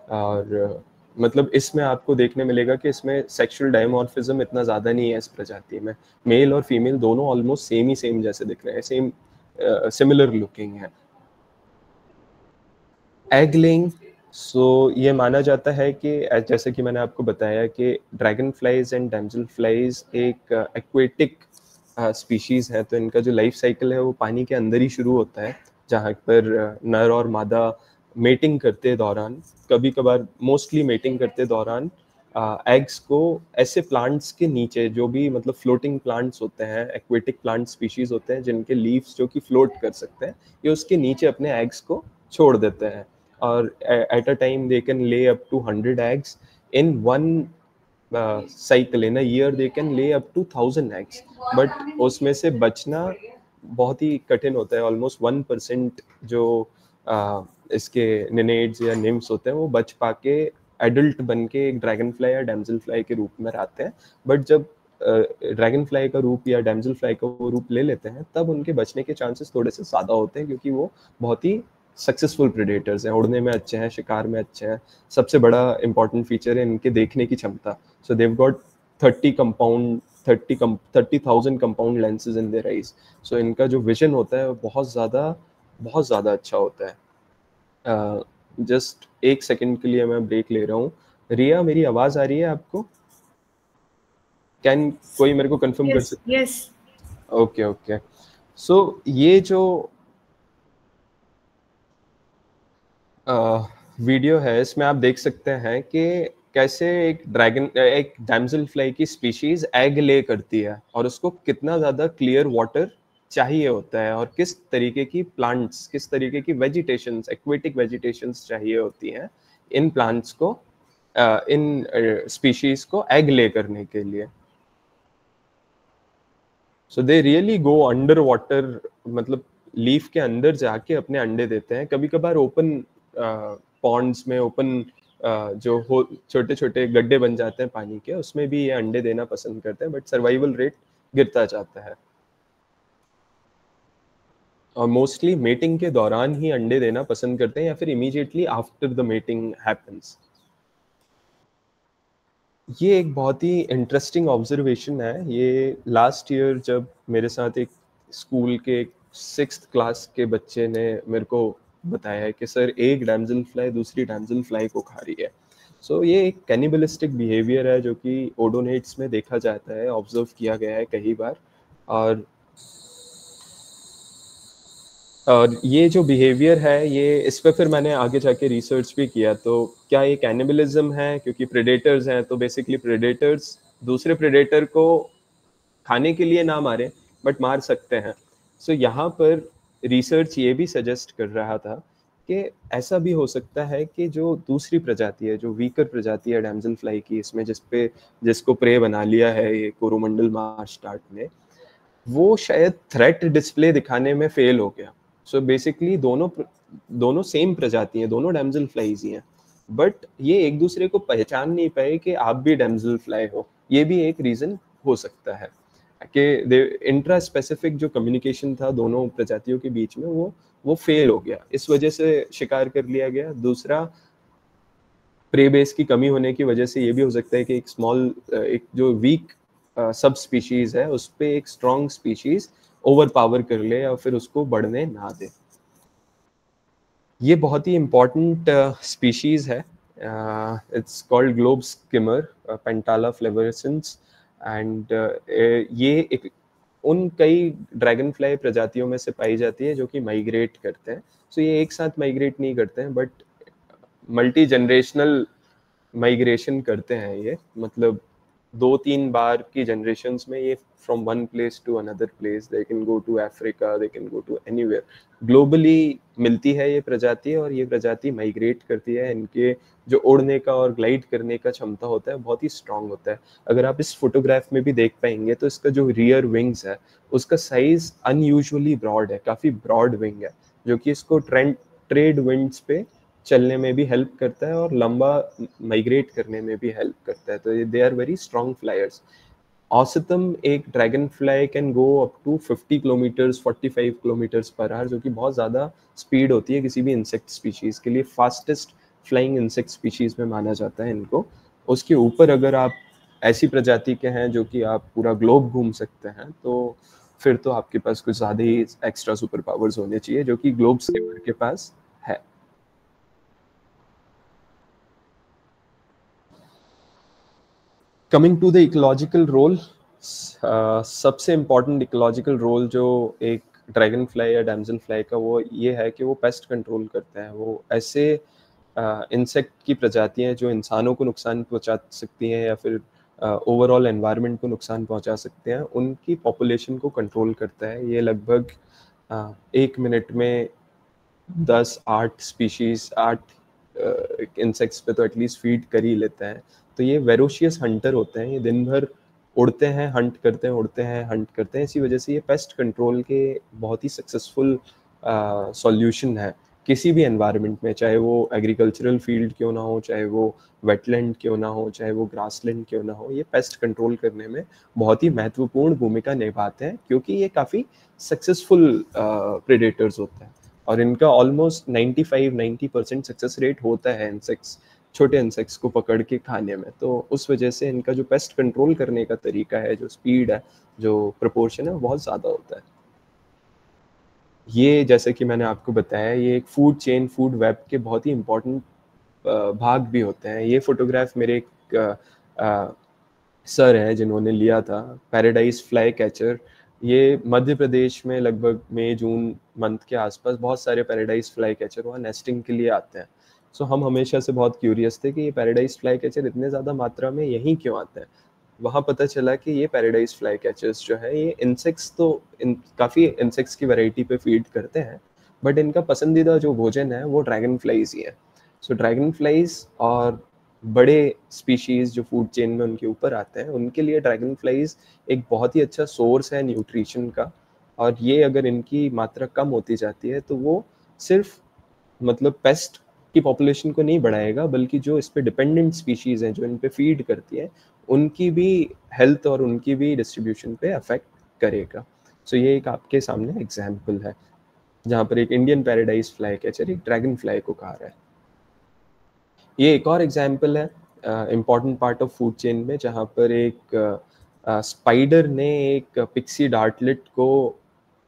और मतलब इसमें आपको देखने मिलेगा कि इसमें सेक्सुअल डायमॉर्फिज्म इतना ज़्यादा नहीं है इस प्रजाति में। मेल और फीमेल दोनों ऑलमोस्ट सेम जैसे दिख रहे हैं, सेम सिमिलर लुकिंग है। एग लेइंग, सो ये माना जाता है कि जैसे कि मैंने आपको बताया कि dragon flies and damsel flies एक एक्वेटिक स्पीशीज़ है, तो इनका जो लाइफ साइकिल है वो पानी के अंदर ही शुरू होता है, जहाँ पर नर और मादा मेटिंग करते दौरान, कभी कभार मोस्टली मेटिंग करते दौरान एग्स को ऐसे प्लांट्स के नीचे, जो भी मतलब फ्लोटिंग प्लांट्स होते हैं, एक्वेटिक प्लांट स्पीशीज़ होते हैं जिनके लीव्स जो कि फ्लोट कर सकते हैं, ये उसके नीचे अपने एग्स को छोड़ देते हैं। और at a time they can ले up to 100 eggs in one cycle. In a year they can lay up to 1000 eggs, but उसमें से बचना बहुत ही कठिन होता है। ऑलमोस्ट 1% जो इसके निनेड्स या निम्स होते हैं वो बच पाके एडल्ट बन के एक ड्रैगन फ्लाई या डैमसल फ्लाई के रूप में आते हैं। बट जब ड्रैगन फ्लाई का रूप या डैमसल फ्लाई का वो रूप ले लेते हैं तब उनके बचने के चांसेस थोड़े से ज़्यादा होते हैं, क्योंकि वो बहुत ही सक्सेसफुल प्रेडेटर्स हैं, उड़ने में अच्छे हैं, शिकार में अच्छे हैं। सबसे बड़ा इंपॉर्टेंट फीचर है इनके देखने की क्षमता। So they got 30,000 compound lenses in their eyes. So इनका जो विजन होता है वो बहुत ज़्यादा अच्छा होता है। जस्ट एक सेकंड के लिए मैं ब्रेक ले रहा हूँ। रिया, मेरी आवाज़ आ रही है आपको? कैन कोई मेरे को कंफर्म कर सकता है? यस। ओके। सो ये जो वीडियो है इसमें आप देख सकते हैं कि कैसे एक डैमसल फ्लाई की स्पीशीज एग ले करती है और उसको कितना ज़्यादा क्लियर वाटर चाहिए होता है, और किस तरीके की प्लांट्स, किस तरीके की वेजिटेशंस, एक्वेटिक वेजिटेशंस चाहिए होती हैं इन प्लांट्स को, इन स्पीशीज को एग ले करने के लिए। So they really go under water, मतलब लीफ के अंदर जाके अपने अंडे देते हैं। कभी कभार ओपन पॉन्ड्स में, ओपन जो छोटे छोटे गड्ढे बन जाते हैं पानी के, उसमें भी ये अंडे देना पसंद करते हैं, बट सर्वाइवल रेट गिरता जाता है। और मोस्टली मेटिंग के दौरान ही अंडे देना पसंद करते हैं या फिर immediately after the mating happens. ये एक बहुत ही इंटरेस्टिंग ऑब्जर्वेशन है। ये लास्ट ईयर जब मेरे साथ एक स्कूल के 6th क्लास के बच्चे ने मेरे को बताया है कि सर एक डैमसल फ्लाई दूसरी डैमसल फ्लाई को खा रही है। सो ये एक कैनिबलिस्टिक बिहेवियर है जो कि ओडोनेट्स में देखा जाता है, ऑब्जर्व किया गया है कई बार। और ये जो बिहेवियर है, ये इस पे फिर मैंने आगे जाके रिसर्च भी किया। तो क्या ये कैनिबलिज्म है? क्योंकि प्रेडेटर्स हैं, तो बेसिकली प्रेडेटर्स दूसरे प्रेडेटर को खाने के लिए ना मारे बट मार सकते हैं। सो यहाँ पर रिसर्च ये भी सजेस्ट कर रहा था कि ऐसा भी हो सकता है कि जो दूसरी प्रजाति है, जो वीकर प्रजाति है डैमसल फ्लाई की, इसमें जिसको प्रे बना लिया है ये कोरोमंडल मार्श डार्ट ने, वो शायद थ्रेट डिस्प्ले दिखाने में फेल हो गया। सो बेसिकली दोनों सेम प्रजाति हैं, दोनों डैमसल फ्लाईज ही हैं, बट ये एक दूसरे को पहचान नहीं पाए कि आप भी डैमसल फ्लाई हो। ये भी एक रीजन हो सकता है। कि इंट्रा स्पेसिफिक जो कम्युनिकेशन था दोनों प्रजातियों के बीच में वो फेल हो गया, इस वजह से शिकार कर लिया गया। दूसरा, प्रे बेस की कमी होने की वजह से ये भी हो सकता है कि एक जो वीक सब स्पीशीज है उस पे एक स्ट्रॉन्ग स्पीशीज ओवर पावर कर ले या फिर उसको बढ़ने ना दे। ये बहुत ही इम्पोर्टेंट स्पीशीज है, it's called globe skimmer Pantala flavescens, and ये एक उन कई ड्रैगन फ्लाई प्रजातियों में से पाई जाती है जो कि माइग्रेट करते हैं। सो ये एक साथ माइग्रेट नहीं करते हैं, बट मल्टी जनरेशनल माइग्रेशन करते हैं। ये मतलब 2-3 बार की जनरेशन्स में ये from one place to another place, they can go to Africa, they can go to anywhere, globally मिलती है ये प्रजाति, और ये प्रजाति माइग्रेट करती है। इनके जो उड़ने का और ग्लाइड करने का क्षमता होता है बहुत ही स्ट्रांग होता है। अगर आप इस फोटोग्राफ में भी देख पाएंगे तो इसका जो रियर विंग्स है उसका साइज अनयूजुअली ब्रॉड है, काफी ब्रॉड विंग है, जो कि इसको ट्रेड विंड्स पे चलने में भी हेल्प करता है और लंबा माइग्रेट करने में भी हेल्प करता है। तो they are very strong flyers. औसतम एक dragon fly can go up to 50 kilometres 45 kilometres per hour, जो कि बहुत ज़्यादा स्पीड होती है किसी भी इंसेक्ट स्पीशीज़ के लिए। फास्टेस्ट फ्लाइंग इंसेक्ट स्पीशीज़ में माना जाता है इनको। उसके ऊपर अगर आप ऐसी प्रजाति के हैं जो कि आप पूरा ग्लोब घूम सकते हैं, तो फिर तो आपके पास कुछ ज़्यादा ही एक्स्ट्रा सुपर पावर्स होने चाहिए, जो कि ग्लोब स्किमर के पास है। Coming to the ecological role, सबसे इम्पॉर्टेंट इकोलॉजिकल रोल जो एक ड्रैगन फ्लाई या डैमजल फ्लाई का वो ये है कि वो पेस्ट कंट्रोल करते हैं। वो ऐसे इंसेक्ट की प्रजातियां जो इंसानों को नुकसान पहुंचा सकती हैं या फिर ओवरऑल एनवायरनमेंट को नुकसान पहुंचा सकते हैं, उनकी पॉपुलेशन को कंट्रोल करता है। ये लगभग 1 मिनट में 10-8 स्पीशीज 8 इंसेक्ट्स पे तो एटलीस्ट फीड कर ही लेते हैं। तो ये वेरोशियस हंटर होते हैं, ये दिन भर उड़ते हैं, हंट करते हैं, उड़ते हैं, हंट करते हैं। इसी वजह से ये पेस्ट कंट्रोल के बहुत ही सक्सेसफुल सॉल्यूशन है किसी भी एनवायरनमेंट में, चाहे वो एग्रीकल्चरल फील्ड क्यों ना हो, चाहे वो वेटलैंड क्यों ना हो, चाहे वो ग्रासलैंड क्यों ना हो। ये पेस्ट कंट्रोल करने में बहुत ही महत्वपूर्ण भूमिका निभाते हैं क्योंकि ये काफ़ी सक्सेसफुल प्रेडेटर्स होते हैं और इनका ऑलमोस्ट 95-90% सक्सेस रेट होता है इंसेक्ट्स, छोटे इंसेक्ट्स को पकड़ के खाने में। तो उस वजह से इनका जो पेस्ट कंट्रोल करने का तरीका है, जो स्पीड है, जो प्रोपोर्शन है, वो बहुत ज़्यादा होता है। ये जैसे कि मैंने आपको बताया, ये एक फूड चेन, फूड वेब के बहुत ही इम्पोर्टेंट भाग भी होते हैं। ये फोटोग्राफ मेरे एक सर हैं जिन्होंने लिया था, पैराडाइज फ्लाई कैचर। ये मध्य प्रदेश में लगभग मई जून मंथ के आसपास बहुत सारे पैराडाइज फ्लाई कैचर वहाँ नेस्टिंग के लिए आते हैं। सो हम हमेशा से बहुत क्यूरियस थे कि ये पैराडाइज फ्लाई कैचर इतने ज़्यादा मात्रा में यहीं क्यों आते हैं। वहाँ पता चला कि ये पैराडाइज फ्लाई कैचर्स जो है ये इंसेक्ट्स तो काफ़ी इंसेक्ट्स की वैरायटी पे फीड करते हैं, बट इनका पसंदीदा जो भोजन है वो ड्रैगन फ्लाइज ही है। सो ड्रैगन फ्लाइज और बड़े स्पीशीज जो फूड चेन में उनके ऊपर आते हैं, उनके लिए ड्रैगन फ्लाइज एक बहुत ही अच्छा सोर्स है न्यूट्रिशन का। और ये अगर इनकी मात्रा कम होती जाती है तो वो सिर्फ मतलब पेस्ट की पॉपुलेशन को नहीं बढ़ाएगा, बल्कि जो इस पे डिपेंडेंट स्पीशीज हैं जो इन पे फीड करती हैं, उनकी भी हेल्थ और उनकी भी डिस्ट्रीब्यूशन पे अफेक्ट करेगा। सो ये एक आपके सामने एग्जाम्पल है जहाँ पर एक इंडियन पैराडाइज फ्लाई कैचर एक ड्रैगन फ्लाई को खा रहा है। ये एक और एग्जाम्पल है important part of food chain में, जहाँ पर एक स्पाइडर ने एक पिक्सी डार्टलेट को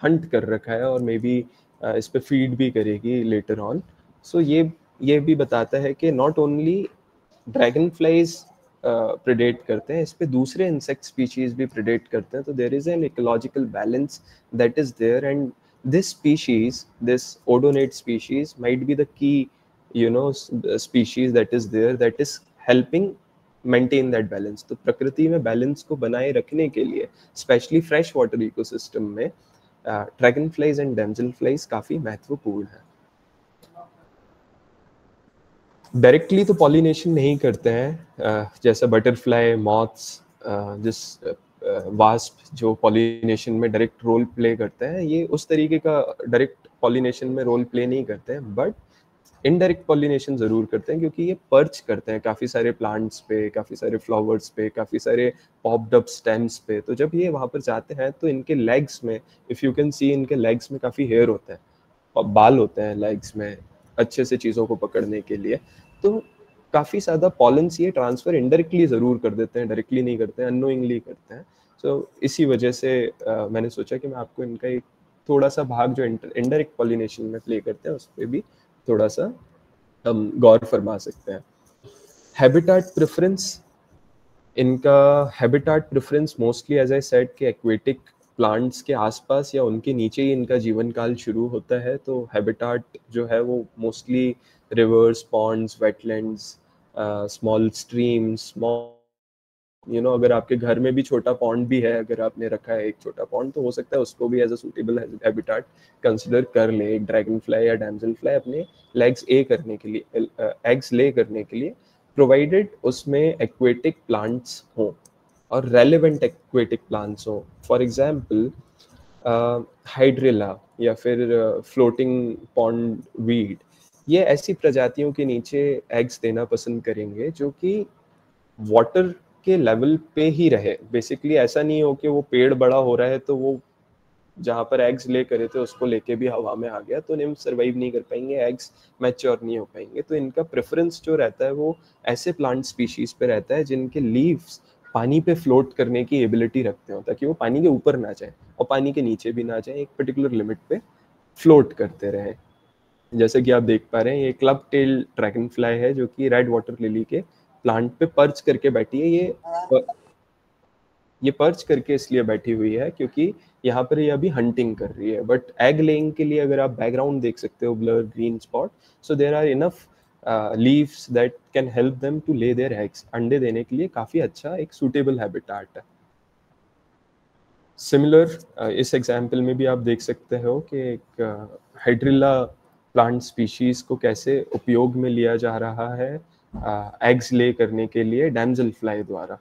हंट कर रखा है और मे बी इस पे फीड भी करेगी लेटर ऑन। सो ये भी बताता है कि नॉट ओनली ड्रैगन फ्लाइज प्रेडेट करते हैं, इस पे दूसरे इंसेक्ट स्पीशीज भी प्रेडेट करते हैं। तो there is an ecological balance that is there, and this species, this odonate species might be the key species that is there that is helping maintain that balance। तो प्रकृति में बैलेंस को बनाए रखने के लिए स्पेशली फ्रेश वाटर इकोसिस्टम में dragon flies and damsel flies काफी महत्वपूर्ण है। डायरेक्टली तो पॉलिनेशन नहीं करते हैं, जैसे बटरफ्लाई, मॉथ्स, जिस वास्प जो पॉलिनेशन में डायरेक्ट रोल प्ले करते हैं, ये उस तरीके का डायरेक्ट पॉलिनेशन में रोल प्ले नहीं करते हैं। बट इनडायरेक्ट पॉलिनेशन ज़रूर करते हैं, क्योंकि ये पर्च करते हैं काफ़ी सारे प्लांट्स पे, काफ़ी सारे फ्लावर्स पे, काफ़ी सारे पॉप्ड अप स्टेम्स पे। तो जब ये वहाँ पर जाते हैं तो इनके लेग्स में, इफ़ यू कैन सी, इनके लेग्स में काफ़ी हेयर होते हैं और बाल होते हैं लेग्स में, अच्छे से चीज़ों को पकड़ने के लिए। तो काफ़ी ज़्यादा पॉलेंस ये ट्रांसफ़र इनडायरेक्टली ज़रूर कर देते हैं, डायरेक्टली नहीं करते हैं, अननोइंगली करते हैं। सो इसी वजह से मैंने सोचा कि मैं आपको इनका एक थोड़ा-सा भाग जो इनडायरेक्ट पॉलिनेशन में प्ले करते हैं, उस पे भी थोड़ा-सा हम गौर फरमा सकते हैं। हैबिटाट प्रेफरेंस, इनका habitat preference mostly as I said कि एक्वेटिक प्लांट्स के आसपास या उनके नीचे ही इनका जीवन काल शुरू होता है। तो हैबिटाट जो है वो mostly rivers, ponds, wetlands, small streams, अगर आपके घर में भी छोटा पॉन्ड भी है, अगर आपने रखा है एक छोटा पॉन्ड, तो हो सकता है उसको भी as a suitable habitat consider कर ले। एक ड्रैगन फ्लाई या डैमसल फ्लाई अपने लेग्स एग्स ले करने के लिए, प्रोवाइडेड उसमें एक्वेटिक प्लांट्स हों और रेलेवेंट एक्वेटिक प्लांट्स हों। फॉर एग्जाम्पल हाइड्रिला या फिर फ्लोटिंग पॉन्ड वीड, ये ऐसी प्रजातियों के नीचे एग्स देना पसंद करेंगे जो कि वाटर के लेवल पे ही रहे। बेसिकली ऐसा नहीं हो कि वो पेड़ बड़ा हो रहा है तो वो जहाँ पर एग्स ले करे थे उसको लेके भी हवा में आ गया, तो निम्फ सर्वाइव नहीं कर पाएंगे, एग्स मैच्योर नहीं हो पाएंगे। तो इनका प्रेफरेंस जो रहता है वो ऐसे प्लांट स्पीशीज पे रहता है जिनके लीव्स पानी पे फ्लोट करने की एबिलिटी रखते हो, ताकि वो पानी के ऊपर ना जाए और पानी के नीचे भी ना जाए, एक पर्टिकुलर लिमिट पे फ्लोट करते रहे। जैसे कि आप देख पा रहे हैं, ये क्लब टेल ड्रैगन फ्लाई है जो कि रेड वाटर लिली के प्लांट पे पर्च करके बैठी है। ये पर्च करके इसलिए बैठी हुई है क्योंकि यहाँ पर ये अभी हंटिंग कर रही है। बट एग लेइंग के लिए अगर आप बैकग्राउंड देख सकते हो, blur green spot, so there are enough leaves that can help them to lay their eggs. अंडे देने के लिए काफी अच्छा एक सूटेबल हैबिटाट है। सिमिलर इस एग्जाम्पल में भी आप देख सकते हो कि एक हाइड्रिला प्लांट स्पीशीज को कैसे उपयोग में लिया जा रहा है एग्स ले करने के लिए डैमसल फ्लाई द्वारा।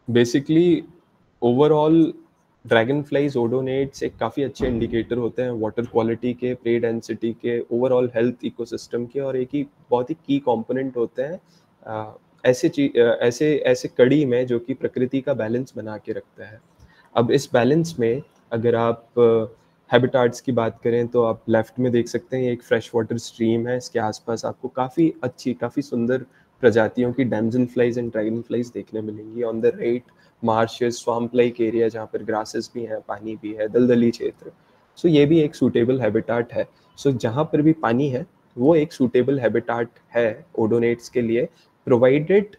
Basically overall dragon flies odonates एक काफ़ी अच्छे इंडिकेटर होते हैं वाटर क्वालिटी के, प्रे डेंसिटी के, ओवरऑल हेल्थ इकोसिस्टम के, और एक ही बहुत ही की कंपोनेंट होते हैं ऐसे ऐसे कड़ी में जो कि प्रकृति का बैलेंस बना के रखता है। अब इस बैलेंस में अगर आप हैबिटाट्स की बात करें तो आप लेफ्ट में देख सकते हैं, ये एक फ्रेश वाटर स्ट्रीम है। इसके आसपास आपको काफ़ी अच्छी, काफ़ी सुंदर प्रजातियों की damsel flies and dragon flies देखने मिलेंगी। On the right marches, swamp like area जहाँ पर ग्रासेस भी हैं, पानी भी है, दलदली क्षेत्र। सो ये भी एक सूटेबल हैबिटाट है। सो जहाँ पर भी पानी है वो एक सूटेबल हैबिटाट है ओडोनेट्स के लिए, प्रोवाइडेड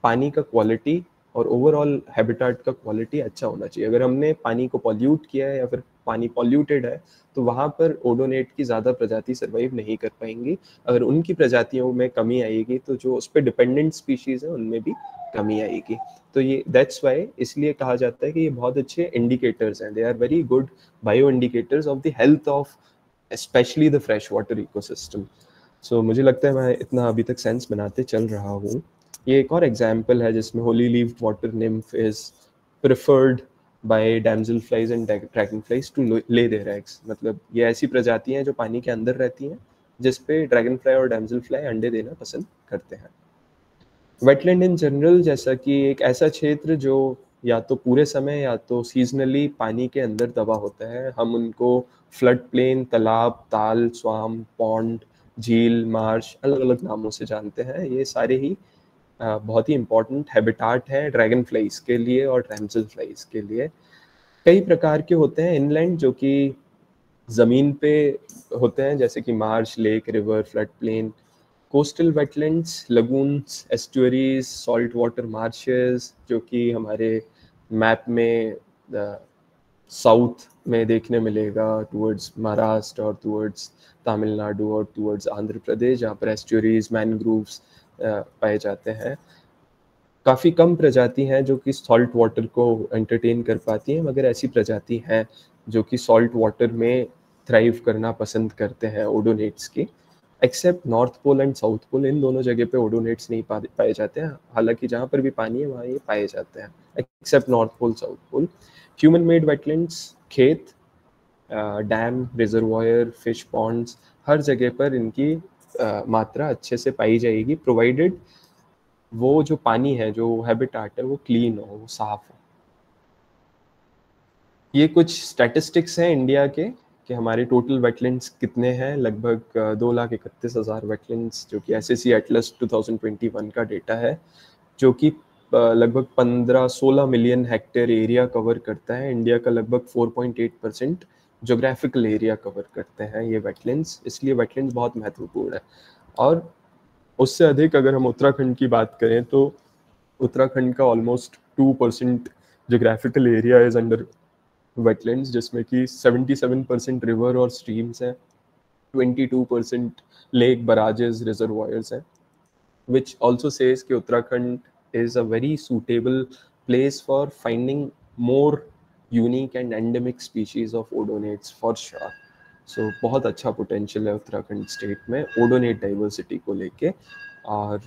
पानी का क्वालिटी और ओवरऑल हैबिटाट का क्वालिटी अच्छा होना चाहिए। अगर हमने पानी को पॉल्यूट किया है या फिर पानी पॉल्यूटेड है तो वहाँ पर ओडोनेट की ज़्यादा प्रजाति सर्वाइव नहीं कर पाएंगी। अगर उनकी प्रजातियों में कमी आएगी तो जो उस पर डिपेंडेंट स्पीशीज़ है उनमें भी कमी आएगी। तो ये दैट्स वाई इसलिए कहा जाता है कि ये बहुत अच्छे इंडिकेटर्स हैं। They are very good bio indicators of the health of specially the fresh water ecosystem. So मुझे लगता है मैं इतना अभी तक सेंस बनाते चल रहा हूँ। ये एक और एग्जाम्पल है जिसमें holly leaved water nymph is preferred by damsel flies and dragon flies to lay their eggs. मतलब ये ऐसी प्रजातियां हैं जो पानी के अंदर रहती हैं, जिस पे ड्रैगन फ्लाई और डैमसल फ्लाई अंडे देना पसंद करते हैं। वेटलैंड इन जनरल जैसा कि एक ऐसा क्षेत्र जो या तो पूरे समय या तो सीजनली पानी के अंदर दबा होता है। हम उनको फ्लड प्लेन, तालाब, ताल, स्वाम, पॉन्ड, झील, मार्श, अलग अलग नामों से जानते हैं। ये सारे ही बहुत ही इम्पोर्टेंट हैबिटाट है ड्रैगन फ्लाइज के लिए और डैमसल फ्लाइज के लिए। कई प्रकार के होते हैं इनलैंड जो कि ज़मीन पे होते हैं, जैसे कि marsh, lake, river, flood plain, coastal wetlands, lagoons, estuaries, salt water marshes, जो कि हमारे मैप में साउथ में देखने मिलेगा टूवर्ड्स महाराष्ट्र और टूवर्ड्स तमिलनाडु और टूवर्ड्स आंध्र प्रदेश, जहाँ पर एस्टुअरीज, मैनग्रूव्स पाए जाते हैं। काफ़ी कम प्रजाति हैं जो कि सॉल्ट वाटर को एंटरटेन कर पाती हैं, मगर ऐसी प्रजाति हैं जो कि सॉल्ट वाटर में थ्राइव करना पसंद करते हैं ओडोनेट्स की। Except north pole and south pole, इन दोनों जगह पे ओडोनेट्स नहीं पाए जाते हैं। हालांकि जहाँ पर भी पानी है वहाँ ये पाए जाते हैं, except north pole, south pole. Human made wetlands, खेत, डैम, रिजर्वायर, फिश पॉन्ड्स, हर जगह पर इनकी मात्रा अच्छे से पाई जाएगी, प्रोवाइडेड वो जो पानी है, जो हैबिटाट है, वो क्लीन हो, वो साफ हो। ये कुछ स्टैटिस्टिक्स हैं इंडिया के कि हमारे टोटल वेटलैंड्स कितने हैं। लगभग 2,31,000 वेटलैंड्स, जो कि एसएसी एटलस 2021 का डेटा है, जो कि लगभग 15-16 मिलियन हेक्टेयर एरिया कवर करता है। इंडिया का लगभग 4.8% जोग्राफिकल एरिया कवर करते हैं ये वेटलैंड्स, इसलिए वेटलैंड्स बहुत महत्वपूर्ण है। और उससे अधिक अगर हम उत्तराखंड की बात करें तो उत्तराखंड का almost 2% geographical area is under wetlands, जिसमें कि 77% रिवर और स्ट्रीम्स हैं, 22% लेक, बराजेस, रिजर्वायर्स हैं, which also says कि Uttarakhand is a very suitable place for finding more unique and endemic species of odonates for sure. So बहुत अच्छा पोटेंशियल है Uttarakhand state में ओडोनेट डाइवर्सिटी को लेके। और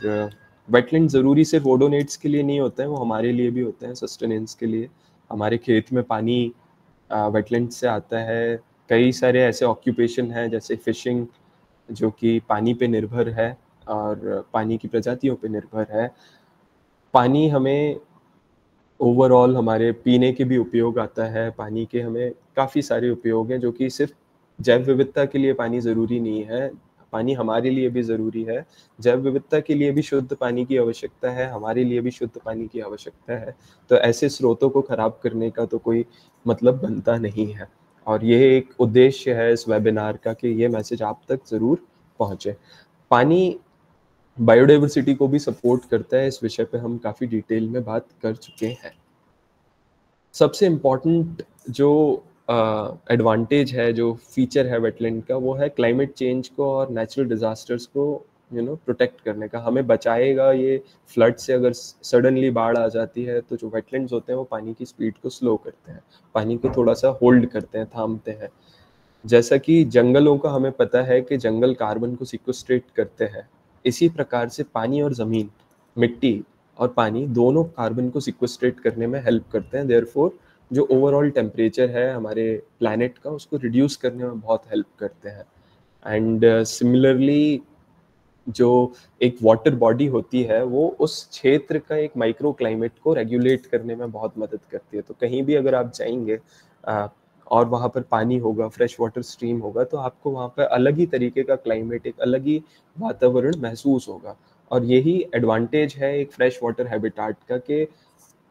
वेटलैंड ज़रूरी सिर्फ ओडोनेट्स के लिए नहीं होते हैं, वो हमारे लिए भी होते हैं, सस्टेनेंस के लिए। हमारे खेत में पानी वेटलैंड से आता है। कई सारे ऐसे ऑक्यूपेशन हैं जैसे फिशिंग, जो कि पानी पे निर्भर है और पानी की प्रजातियों पे निर्भर है। पानी हमें ओवरऑल हमारे पीने के भी उपयोग आता है। पानी के हमें काफ़ी सारे उपयोग हैं, जो कि सिर्फ जैव विविधता के लिए पानी ज़रूरी नहीं है, पानी हमारे लिए भी ज़रूरी है। जैव विविधता के लिए भी शुद्ध पानी की आवश्यकता है, हमारे लिए भी शुद्ध पानी की आवश्यकता है। तो ऐसे स्रोतों को ख़राब करने का तो कोई मतलब बनता नहीं है। और ये एक उद्देश्य है इस वेबिनार का कि ये मैसेज आप तक ज़रूर पहुँचे। पानी बायोडाइवर्सिटी को भी सपोर्ट करता है, इस विषय पे हम काफ़ी डिटेल में बात कर चुके हैं। सबसे इम्पॉर्टेंट जो एडवांटेज है, जो फीचर है वेटलैंड का, वो है क्लाइमेट चेंज को और नेचुरल डिजास्टर्स को प्रोटेक्ट करने का। हमें बचाएगा ये फ्लड से। अगर सडनली बाढ़ आ जाती है तो जो वेटलैंड्स होते हैं वो पानी की स्पीड को स्लो करते हैं, पानी को थोड़ा सा होल्ड करते हैं, थामते हैं। जैसा कि जंगलों का हमें पता है कि जंगल कार्बन को सिक्वेस्ट्रेट करते हैं, इसी प्रकार से पानी और ज़मीन, मिट्टी और पानी दोनों कार्बन को सिक्वेस्ट्रेट करने में हेल्प करते हैं। देयरफॉर जो ओवरऑल टेम्परेचर है हमारे प्लैनेट का, उसको रिड्यूस करने में बहुत हेल्प करते हैं। एंड सिमिलरली जो एक वाटर बॉडी होती है, वो उस क्षेत्र का एक माइक्रो क्लाइमेट को रेगुलेट करने में बहुत मदद करती है। तो कहीं भी अगर आप जाएंगे और वहाँ पर पानी होगा, फ्रेश वाटर स्ट्रीम होगा, तो आपको वहाँ पर अलग ही तरीके का क्लाइमेट, एक अलग ही वातावरण महसूस होगा। और यही एडवांटेज है एक फ्रेश वाटर हैबिटाट का, कि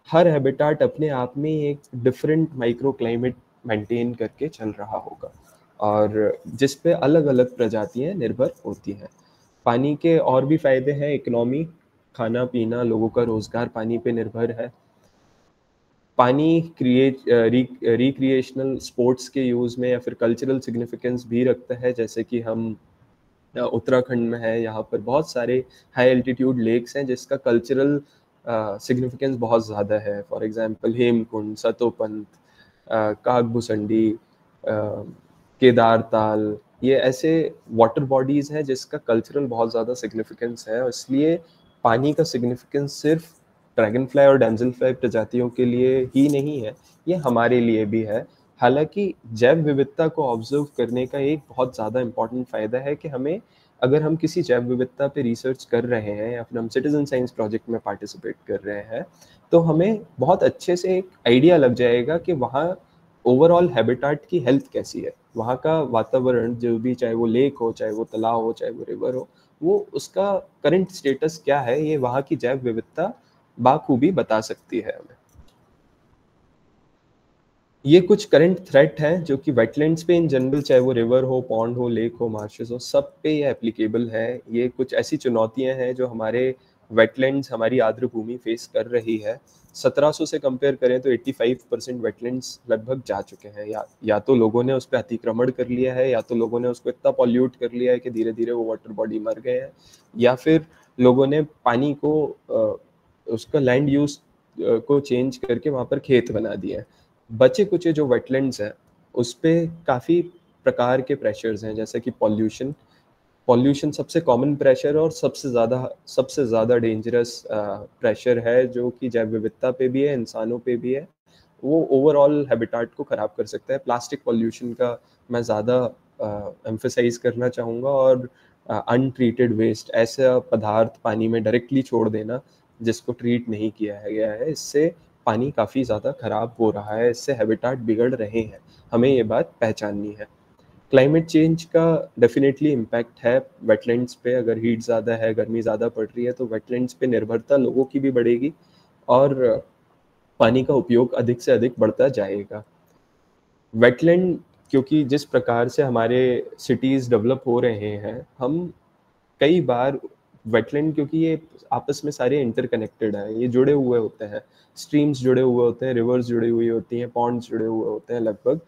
हर हैबिटाट अपने आप में एक डिफरेंट माइक्रो क्लाइमेट मेंटेन करके चल रहा होगा, और जिस पे अलग अलग प्रजातियां निर्भर होती हैं। पानी के और भी फायदे हैं। इकोनॉमी, खाना पीना, लोगों का रोजगार पानी पे निर्भर है। पानी रिक्रिएशनल स्पोर्ट्स के यूज़ में या फिर कल्चरल सिग्निफिकेंस भी रखता है। जैसे कि हम उत्तराखंड में है, यहाँ पर बहुत सारे हाई एल्टीट्यूड लेक्स हैं जिसका कल्चरल सिग्निफिकेंस बहुत ज़्यादा है। फॉर एग्जांपल हेमकुंड, सतोपंत, कागभूसंडी, केदार ताल, ये ऐसे वाटर बॉडीज़ हैं जिसका कल्चरल बहुत ज़्यादा सिग्निफिकेंस है। और इसलिए पानी का सिग्निफिकेंस सिर्फ ड्रैगन फ्लाई और डेंजल फ्लाई प्रजातियों के लिए ही नहीं है, ये हमारे लिए भी है। हालांकि जैव विविधता को ऑब्जर्व करने का एक बहुत ज़्यादा इम्पॉर्टेंट फ़ायदा है कि हमें, अगर हम किसी जैव विविधता पे रिसर्च कर रहे हैं या फिर हम सिटीजन साइंस प्रोजेक्ट में पार्टिसिपेट कर रहे हैं, तो हमें बहुत अच्छे से एक आइडिया लग जाएगा कि वहाँ ओवरऑल हैबिटाट की हेल्थ कैसी है, वहाँ का वातावरण जो भी, चाहे वो लेक हो, चाहे वो तालाब हो, चाहे वो रिवर हो, वो उसका करंट स्टेटस क्या है, ये वहाँ की जैव विविधता बाखूबी बता सकती है हमें। ये कुछ करंट थ्रेट हैं जो कि वेटलैंड्स पे इन जनरल, चाहे वो रिवर हो, पॉन्ड हो, लेक हो, मार्शेस हो, सब पे ये एप्लीकेबल है। ये कुछ ऐसी चुनौतियां हैं जो हमारे वेटलैंड्स, हमारी आर्द्र भूमि फेस कर रही है। 1700 से कंपेयर करें तो 85% वेटलैंड्स लगभग जा चुके हैं। या तो लोगों ने उस पर अतिक्रमण कर लिया है, या तो लोगों ने उसको इतना पॉल्यूट कर लिया है कि धीरे धीरे वो वाटर बॉडी मर गए हैं, या फिर लोगों ने पानी को उसका लैंड यूज को चेंज करके वहाँ पर खेत बना दिए हैं। बचे कुचे जो वेटलैंड्स हैं उस पे काफ़ी प्रकार के प्रेशर्स हैं, जैसे कि पॉल्यूशन सबसे कॉमन प्रेशर और सबसे ज़्यादा डेंजरस प्रेशर है, जो कि जैव विविधता पे भी है, इंसानों पे भी है। वो ओवरऑल हैबिटाट को ख़राब कर सकता है। प्लास्टिक पॉल्यूशन का मैं ज़्यादा एम्फसाइज़ करना चाहूँगा, और अनट्रीटेड वेस्ट, ऐसा पदार्थ पानी में डायरेक्टली छोड़ देना जिसको ट्रीट नहीं किया गया है, इससे पानी काफ़ी ज़्यादा ख़राब हो रहा है, इससे हैबिटाट बिगड़ रहे हैं। हमें ये बात पहचाननी है। क्लाइमेट चेंज का डेफिनेटली इम्पैक्ट है वेटलैंड्स पे। अगर हीट ज़्यादा है, गर्मी ज़्यादा पड़ रही है, तो वेटलैंड्स पे निर्भरता लोगों की भी बढ़ेगी और पानी का उपयोग अधिक से अधिक बढ़ता जाएगा। वेटलैंड, क्योंकि जिस प्रकार से हमारे सिटीज़ डेवलप हो रहे हैं, हम कई बार वेटलैंड, क्योंकि ये आपस में सारे इंटरकनेक्टेड हैं, ये जुड़े हुए होते हैं, स्ट्रीम्स जुड़े हुए होते हैं, रिवर्स जुड़ी हुई होती हैं, पॉन्ड्स जुड़े हुए होते हैं लगभग।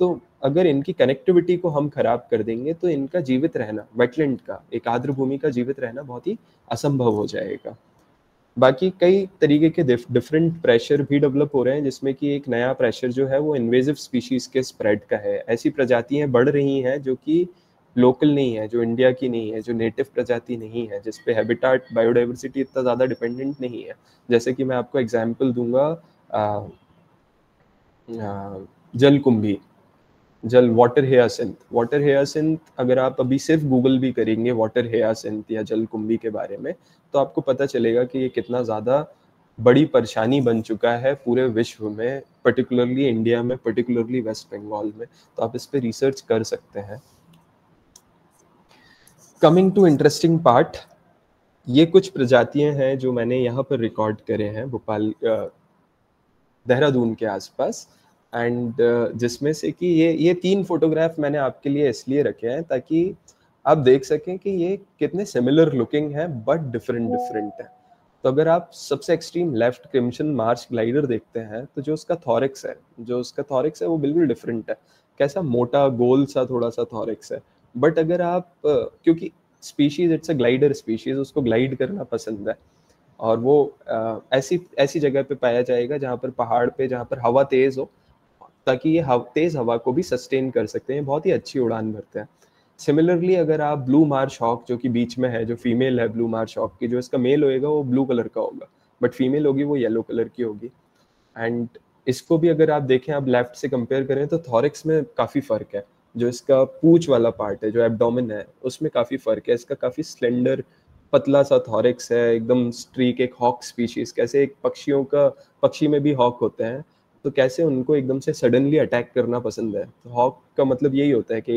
तो अगर इनकी कनेक्टिविटी को हम खराब कर देंगे तो इनका जीवित रहना, वेटलैंड का, एक आर्द्र भूमि का जीवित रहना बहुत ही असंभव हो जाएगा। बाकी कई तरीके के डिफरेंट प्रेशर भी डेवलप हो रहे हैं, जिसमें कि एक नया प्रेशर जो है वो इन्वेजिव स्पीशीज के स्प्रेड का है। ऐसी प्रजातियां बढ़ रही हैं जो कि लोकल नहीं है, जो इंडिया की नहीं है, जो नेटिव प्रजाति नहीं है, जिस पे हैबिटाट बायोडाइवर्सिटी इतना ज़्यादा डिपेंडेंट नहीं है। जैसे कि मैं आपको एग्जांपल दूंगा, जलकुंभी, वाटर हेयासिंथ अगर आप अभी सिर्फ गूगल भी करेंगे वाटर हेयासिंथ या जलकुंभी के बारे में, तो आपको पता चलेगा कि ये कितना ज़्यादा बड़ी परेशानी बन चुका है पूरे विश्व में, पर्टिकुलरली इंडिया में, पर्टिकुलरली वेस्ट बंगाल में। तो आप इस पे रिसर्च कर सकते हैं। कमिंग टू इंटरेस्टिंग पार्ट, ये कुछ प्रजातियां हैं जो मैंने यहाँ पर रिकॉर्ड करे हैं भोपाल, देहरादून के आसपास, एंड जिसमें से कि ये 3 फोटोग्राफ मैंने आपके लिए इसलिए रखे हैं ताकि आप देख सकें कि ये कितने सिमिलर लुकिंग है बट डिफरेंट है। तो अगर आप सबसे extreme left crimson Marsh glider देखते हैं, तो जो उसका थॉरिक्स है वो बिल्कुल डिफरेंट है। कैसा मोटा गोल सा थोड़ा सा थॉरिक्स है। बट अगर आप क्योंकि species it's a glider species, उसको ग्लाइड करना पसंद है, और वो ऐसी जगह पे पाया जाएगा जहाँ पर पहाड़ पे, जहाँ पर हवा तेज हो, ताकि ये तेज हवा को भी सस्टेन कर सकते हैं, बहुत ही अच्छी उड़ान भरते हैं। सिमिलरली अगर आप ब्लू मार्श हॉक, जो कि बीच में है, जो फीमेल है ब्लू मार्श हॉक की, जो इसका मेल होएगा वो ब्लू कलर का होगा, बट फीमेल होगी वो येलो कलर की होगी। एंड इसको भी अगर आप देखें, आप लेफ्ट से कंपेयर करें, तो थॉरिक्स में काफ़ी फ़र्क है। जो इसका पूंछ वाला पार्ट है, जो एब्डोमेन है, उसमें काफ़ी फ़र्क है। इसका काफ़ी स्लेंडर पतला सा थॉरिक्स है, एकदम स्ट्रीक, एक हॉक स्पीशीज। कैसे एक पक्षी में भी हॉक होते हैं, तो कैसे उनको एकदम से सडनली अटैक करना पसंद है। तो हॉक का मतलब यही होता है कि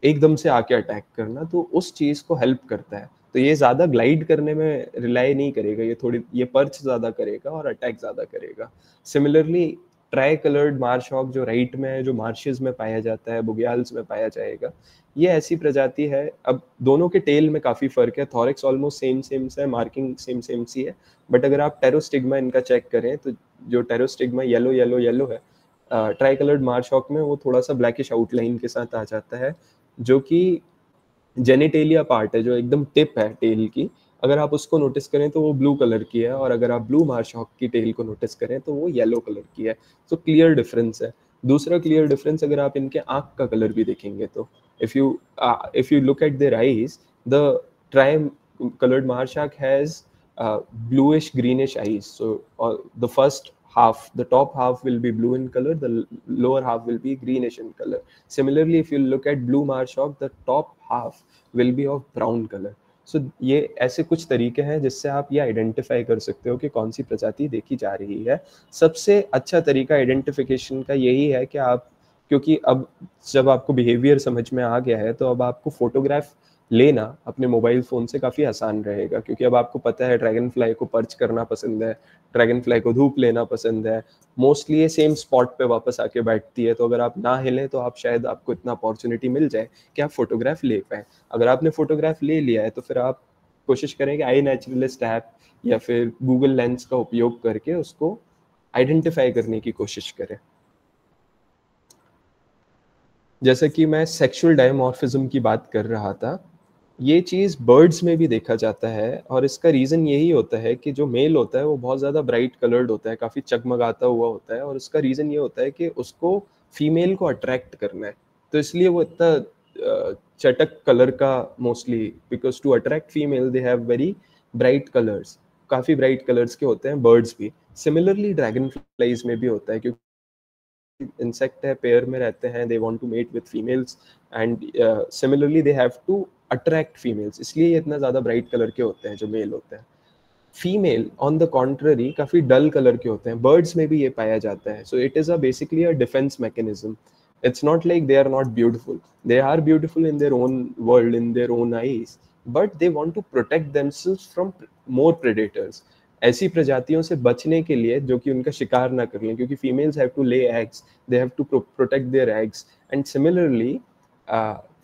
एकदम से आके अटैक करना, तो उस चीज़ को हेल्प करता है। तो ये ज़्यादा ग्लाइड करने में रिलाई नहीं करेगा, ये पर्च ज़्यादा करेगा और अटैक ज़्यादा करेगा। Similarly tri coloured marsh hawk जो राइट में है, जो मार्शेस में पाया जाता है, बुग्याल्स में पाया जाएगा, ये ऐसी प्रजाति है। अब दोनों के टेल में काफ़ी फर्क है, थॉरिक्स ऑलमोस्ट सेम है, मार्किंग सेम सी है, बट अगर आप टेरोस्टिग्मा इनका चेक करें, तो जो टेरोस्टिग्मा येलो है, ट्राई कलर्ड मार्श हॉक में वो थोड़ा सा ब्लैकिश आउटलाइन के साथ आ जाता है, जो कि जेनिटेलिया पार्ट है, जो एकदम टिप है टेल की, अगर आप उसको नोटिस करें तो वो ब्लू कलर की है, और अगर आप ब्लू मार्श हॉक की टेल को नोटिस करें तो वो येलो कलर की है। तो क्लियर डिफरेंस है। दूसरा क्लियर डिफरेंस, अगर आप इनके आंख का कलर भी देखेंगे, तो if you look at their eyes, the tri coloured marsh hawk has bluish greenish eyes. So the first half, the top half will be blue in color, the lower half will be greenish in color. Similarly, if you look at blue marsh hawk, the top half will be of brown color. So ये ऐसे कुछ तरीके हैं जिससे आप ये identify कर सकते हो कि कौन सी प्रजाति देखी जा रही है। सबसे अच्छा तरीका आइडेंटिफिकेशन का यही है कि आप, क्योंकि अब जब आपको बिहेवियर समझ में आ गया है, तो अब आपको फोटोग्राफ लेना अपने मोबाइल फ़ोन से काफ़ी आसान रहेगा, क्योंकि अब आपको पता है ड्रैगन फ्लाई को पर्च करना पसंद है, ड्रैगन फ्लाई को धूप लेना पसंद है, मोस्टली ये सेम स्पॉट पे वापस आके बैठती है। तो अगर आप ना हिलें तो आप शायद आपको इतना अपॉर्चुनिटी मिल जाए कि आप फोटोग्राफ ले पाएँ। अगर आपने फोटोग्राफ ले लिया है तो फिर आप कोशिश करें कि आई नेचुरलिस्ट ऐप या फिर गूगल लेंस का उपयोग करके उसको आइडेंटिफाई करने की कोशिश करें। जैसे कि मैं सेक्सुअल डायमॉर्फिज्म की बात कर रहा था, ये चीज़ बर्ड्स में भी देखा जाता है, और इसका रीज़न यही होता है कि जो मेल होता है वो बहुत ज़्यादा ब्राइट कलर्ड होता है, काफ़ी चगमगाता हुआ होता है, और उसका रीज़न ये होता है कि उसको फीमेल को अट्रैक्ट करना है। तो इसलिए वो इतना चटक कलर का, mostly because to attract female they have very bright colours. काफ़ी ब्राइट कलर्स के होते हैं, बर्ड्स भी। सिमिलरली ड्रैगन फ्लाइज में भी होता है, क्योंकि इंसेक्ट है, पेयर में रहते हैं, they want to mate with females and similarly they have to attract females, इसलिए ये इतना ज़्यादा ब्राइट कलर के होते हैं जो मेल होते हैं। फीमेल ऑन द कॉन्ट्ररी काफ़ी डल कलर के होते हैं, बर्ड्स में भी ये पाया जाता है। So it is basically a defence mechanism. It's not like they are not beautiful. They are beautiful in their own world, in their own eyes, but they want to protect themselves from more predators. ऐसी प्रजातियों से बचने के लिए जो कि उनका शिकार ना कर लें, क्योंकि females have to lay eggs, they have to protect their eggs, and similarly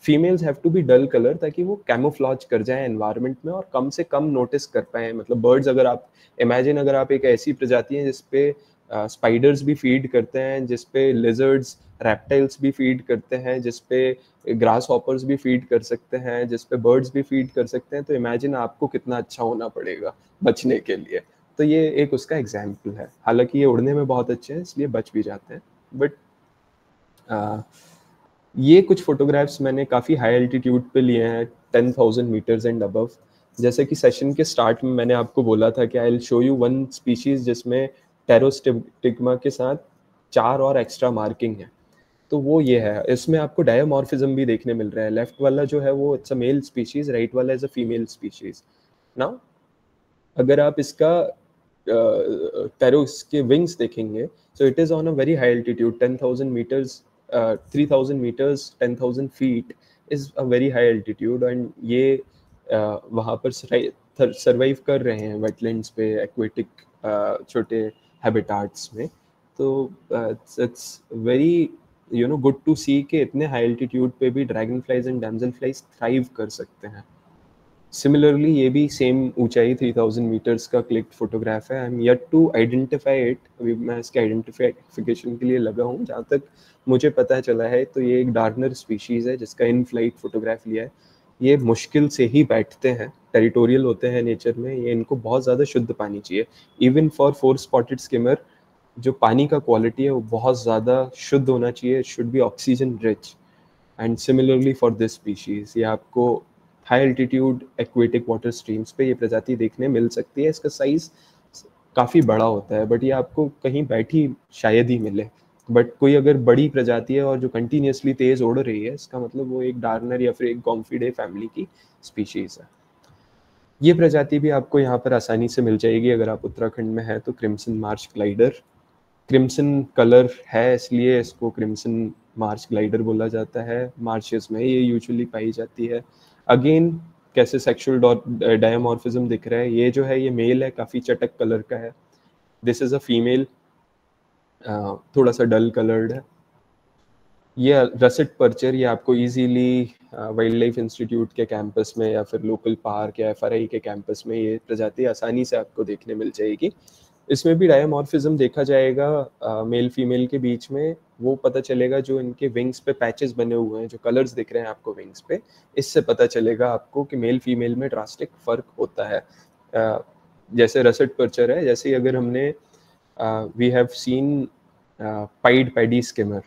females have to be dull colour ताकि वो कैमोफ्लॉज कर जाए एनवायरनमेंट में और कम से कम नोटिस कर पाए। मतलब बर्ड्स, अगर आप इमेजिन, अगर आप एक ऐसी प्रजाति है जिसपे स्पाइडर्स भी फीड करते हैं, जिसपे लिजर्ड्स, रेप्टाइल्स भी फीड करते हैं, जिसपे ग्रास हॉपर्स भी फीड कर सकते हैं, जिसपे बर्ड्स भी फीड कर सकते हैं, तो इमेजिन आपको कितना अच्छा होना पड़ेगा बचने के लिए। तो ये एक उसका एग्जाम्पल है। हालांकि ये उड़ने में बहुत अच्छे हैं, इसलिए बच भी जाते हैं। बट ये कुछ फोटोग्राफ्स मैंने काफ़ी हाई एल्टीट्यूड पे लिए हैं, 10,000 मीटर्स एंड अबव। जैसे कि सेशन के स्टार्ट में मैंने आपको बोला था कि I will show you one species जिसमें टेरोस्टिग्मा के साथ 4 और एक्स्ट्रा मार्किंग है, तो वो ये है। इसमें आपको डायमॉर्फिज्म भी देखने मिल रहा है। लेफ्ट वाला जो है वो it's a male species, right वाला is a female species. Now अगर आप इसका टेरोस के विंग्स देखेंगे, so it is on a very high altitude, 10,000 metres, 3,000 meters, 10,000 feet is a very high altitude, and ये वहाँ पर सर्वाइव कर रहे हैं वेटलैंड्स पे, एक्वेटिक छोटे हैबिटाट्स में। तो इट्स वेरी गुड टू सी कि इतने हाई एल्टीट्यूड पे भी dragon flies and damsel flies thrive कर सकते हैं। सिमिलरली ये भी सेम ऊंचाई 3,000 मीटर्स का क्लिक्ड फोटोग्राफ है। I am yet to identify it, अभी मैं इसके आइडेंटिफिकेशन के लिए लगा हूँ। जहाँ तक मुझे पता चला है तो ये एक डार्नर स्पीशीज़ है जिसका इन फ्लाइट फोटोग्राफ लिया है। ये मुश्किल से ही बैठते हैं, टेरिटोरियल होते हैं नेचर में, ये इनको बहुत ज़्यादा शुद्ध पानी चाहिए। इवन फॉर 4 स्पॉटेड स्किमर जो पानी का क्वालिटी है वो बहुत ज़्यादा शुद्ध होना चाहिए, should be oxygen rich. And similarly for this species, ये आपको high altitude aquatic water streams पे ये प्रजाति देखने मिल सकती है। इसका साइज काफ़ी बड़ा होता है, बट ये आपको कहीं बैठी शायद ही मिले। बट कोई अगर बड़ी प्रजाति है और जो कंटिन्यूसली तेज उड़ रही है, इसका मतलब वो एक डार्नर या फिर एक गॉम्फिडे फैमिली की स्पीशीज़ है। ये प्रजाति भी आपको यहाँ पर आसानी से मिल जाएगी अगर आप उत्तराखंड में है तो। Crimson Marsh glider, crimson colour है इसलिए इसको क्रिम्सन मार्श ग्लाइडर बोला जाता है। मार्शेस में ये यूजुअली पाई जाती है। अगेन कैसे सेक्सुअल डायमॉर्फिज्म दिख रहा है, ये जो है ये मेल है, काफ़ी चटक कलर का है। दिस इज़ अ फीमेल, थोड़ा सा डल कलर्ड है। ये रसेट पर्चर, ये आपको इजीली वाइल्ड लाइफ इंस्टीट्यूट के कैंपस में या फिर लोकल पार्क या एफआरआई के कैंपस में ये प्रजाति आसानी से आपको देखने मिल जाएगी। इसमें भी डायमॉर्फिज्म देखा जाएगा मेल फीमेल के बीच में। वो पता चलेगा जो इनके विंग्स पे पैचेस बने हुए हैं, जो कलर्स दिख रहे हैं आपको विंग्स पे, इससे पता चलेगा आपको कि मेल फीमेल में ड्रास्टिक फर्क होता है। जैसे रसेट पर्चर है, जैसे अगर हमने we have seen pied paddy skimmer,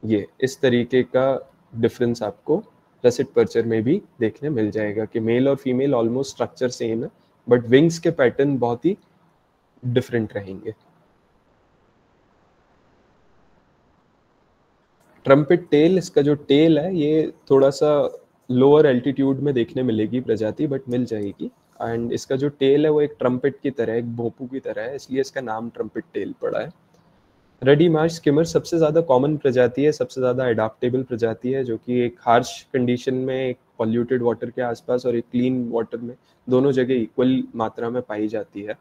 ये इस तरीके का डिफरेंस आपको रसेट पर्चर में भी देखने मिल जाएगा कि मेल और फीमेल ऑलमोस्ट स्ट्रक्चर सेम है, बट विंग्स के पैटर्न बहुत ही डिफरेंट रहेंगे। ट्रम्पेट टेल, इसका जो टेल है ये थोड़ा सा लोअर एल्टीट्यूड में देखने मिलेगी प्रजाति, बट मिल जाएगी। एंड इसका जो टेल है वो एक ट्रम्पेट की तरह, एक भोंपू की तरह है, इसलिए इसका नाम ट्रम्पेट टेल पड़ा है। रेडी मार्श स्किमर सबसे ज़्यादा कॉमन प्रजाति है, सबसे ज़्यादा अडाप्टेबल प्रजाति है, जो कि एक हार्श कंडीशन में, एक पॉल्यूटेड वाटर के आसपास और एक क्लीन वाटर में, दोनों जगह इक्वल मात्रा में पाई जाती है।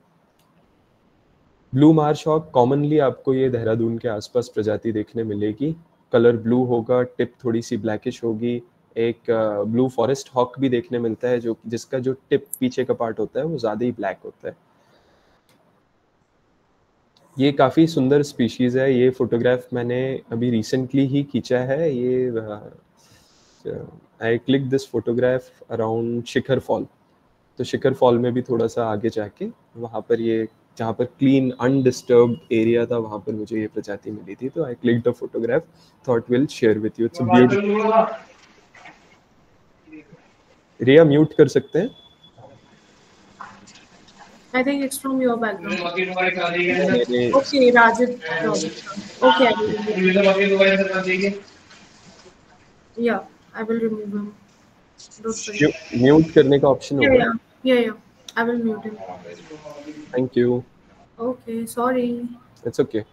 ब्लू मार्श हॉक, कॉमनली आपको ये देहरादून के आसपास प्रजाति देखने मिलेगी। कलर ब्लू होगा, टिप थोड़ी सी ब्लैकिश होगी। एक ब्लू फॉरेस्ट हॉक भी देखने मिलता है जो जिसका जो टिप पीछे का पार्ट होता है वो ज़्यादा ही ब्लैक होता है। ये काफ़ी सुंदर स्पीशीज़ है। ये फोटोग्राफ मैंने अभी रिसेंटली ही खींचा है। ये I click this photograph around Shikhar fall. तो शिखर फॉल में भी थोड़ा सा आगे जाके वहाँ पर ये जहाँ पर क्लीन अनडिस्टर्ब्ड एरिया था वहाँ पर मुझे ये प्रजाति मिली थी। तो I click the photograph, thought will share with you. It's beautiful. Riya mute कर सकते हैं? I think it's from your background. मेरे Okay, Rajat Robertson. Okay, I will remove him. Yeah, I will remove him. Don't worry. Mute करने का option Yeah, होगा. yeah, yeah, yeah. I will mute him. Thank you. Okay, sorry. It's okay.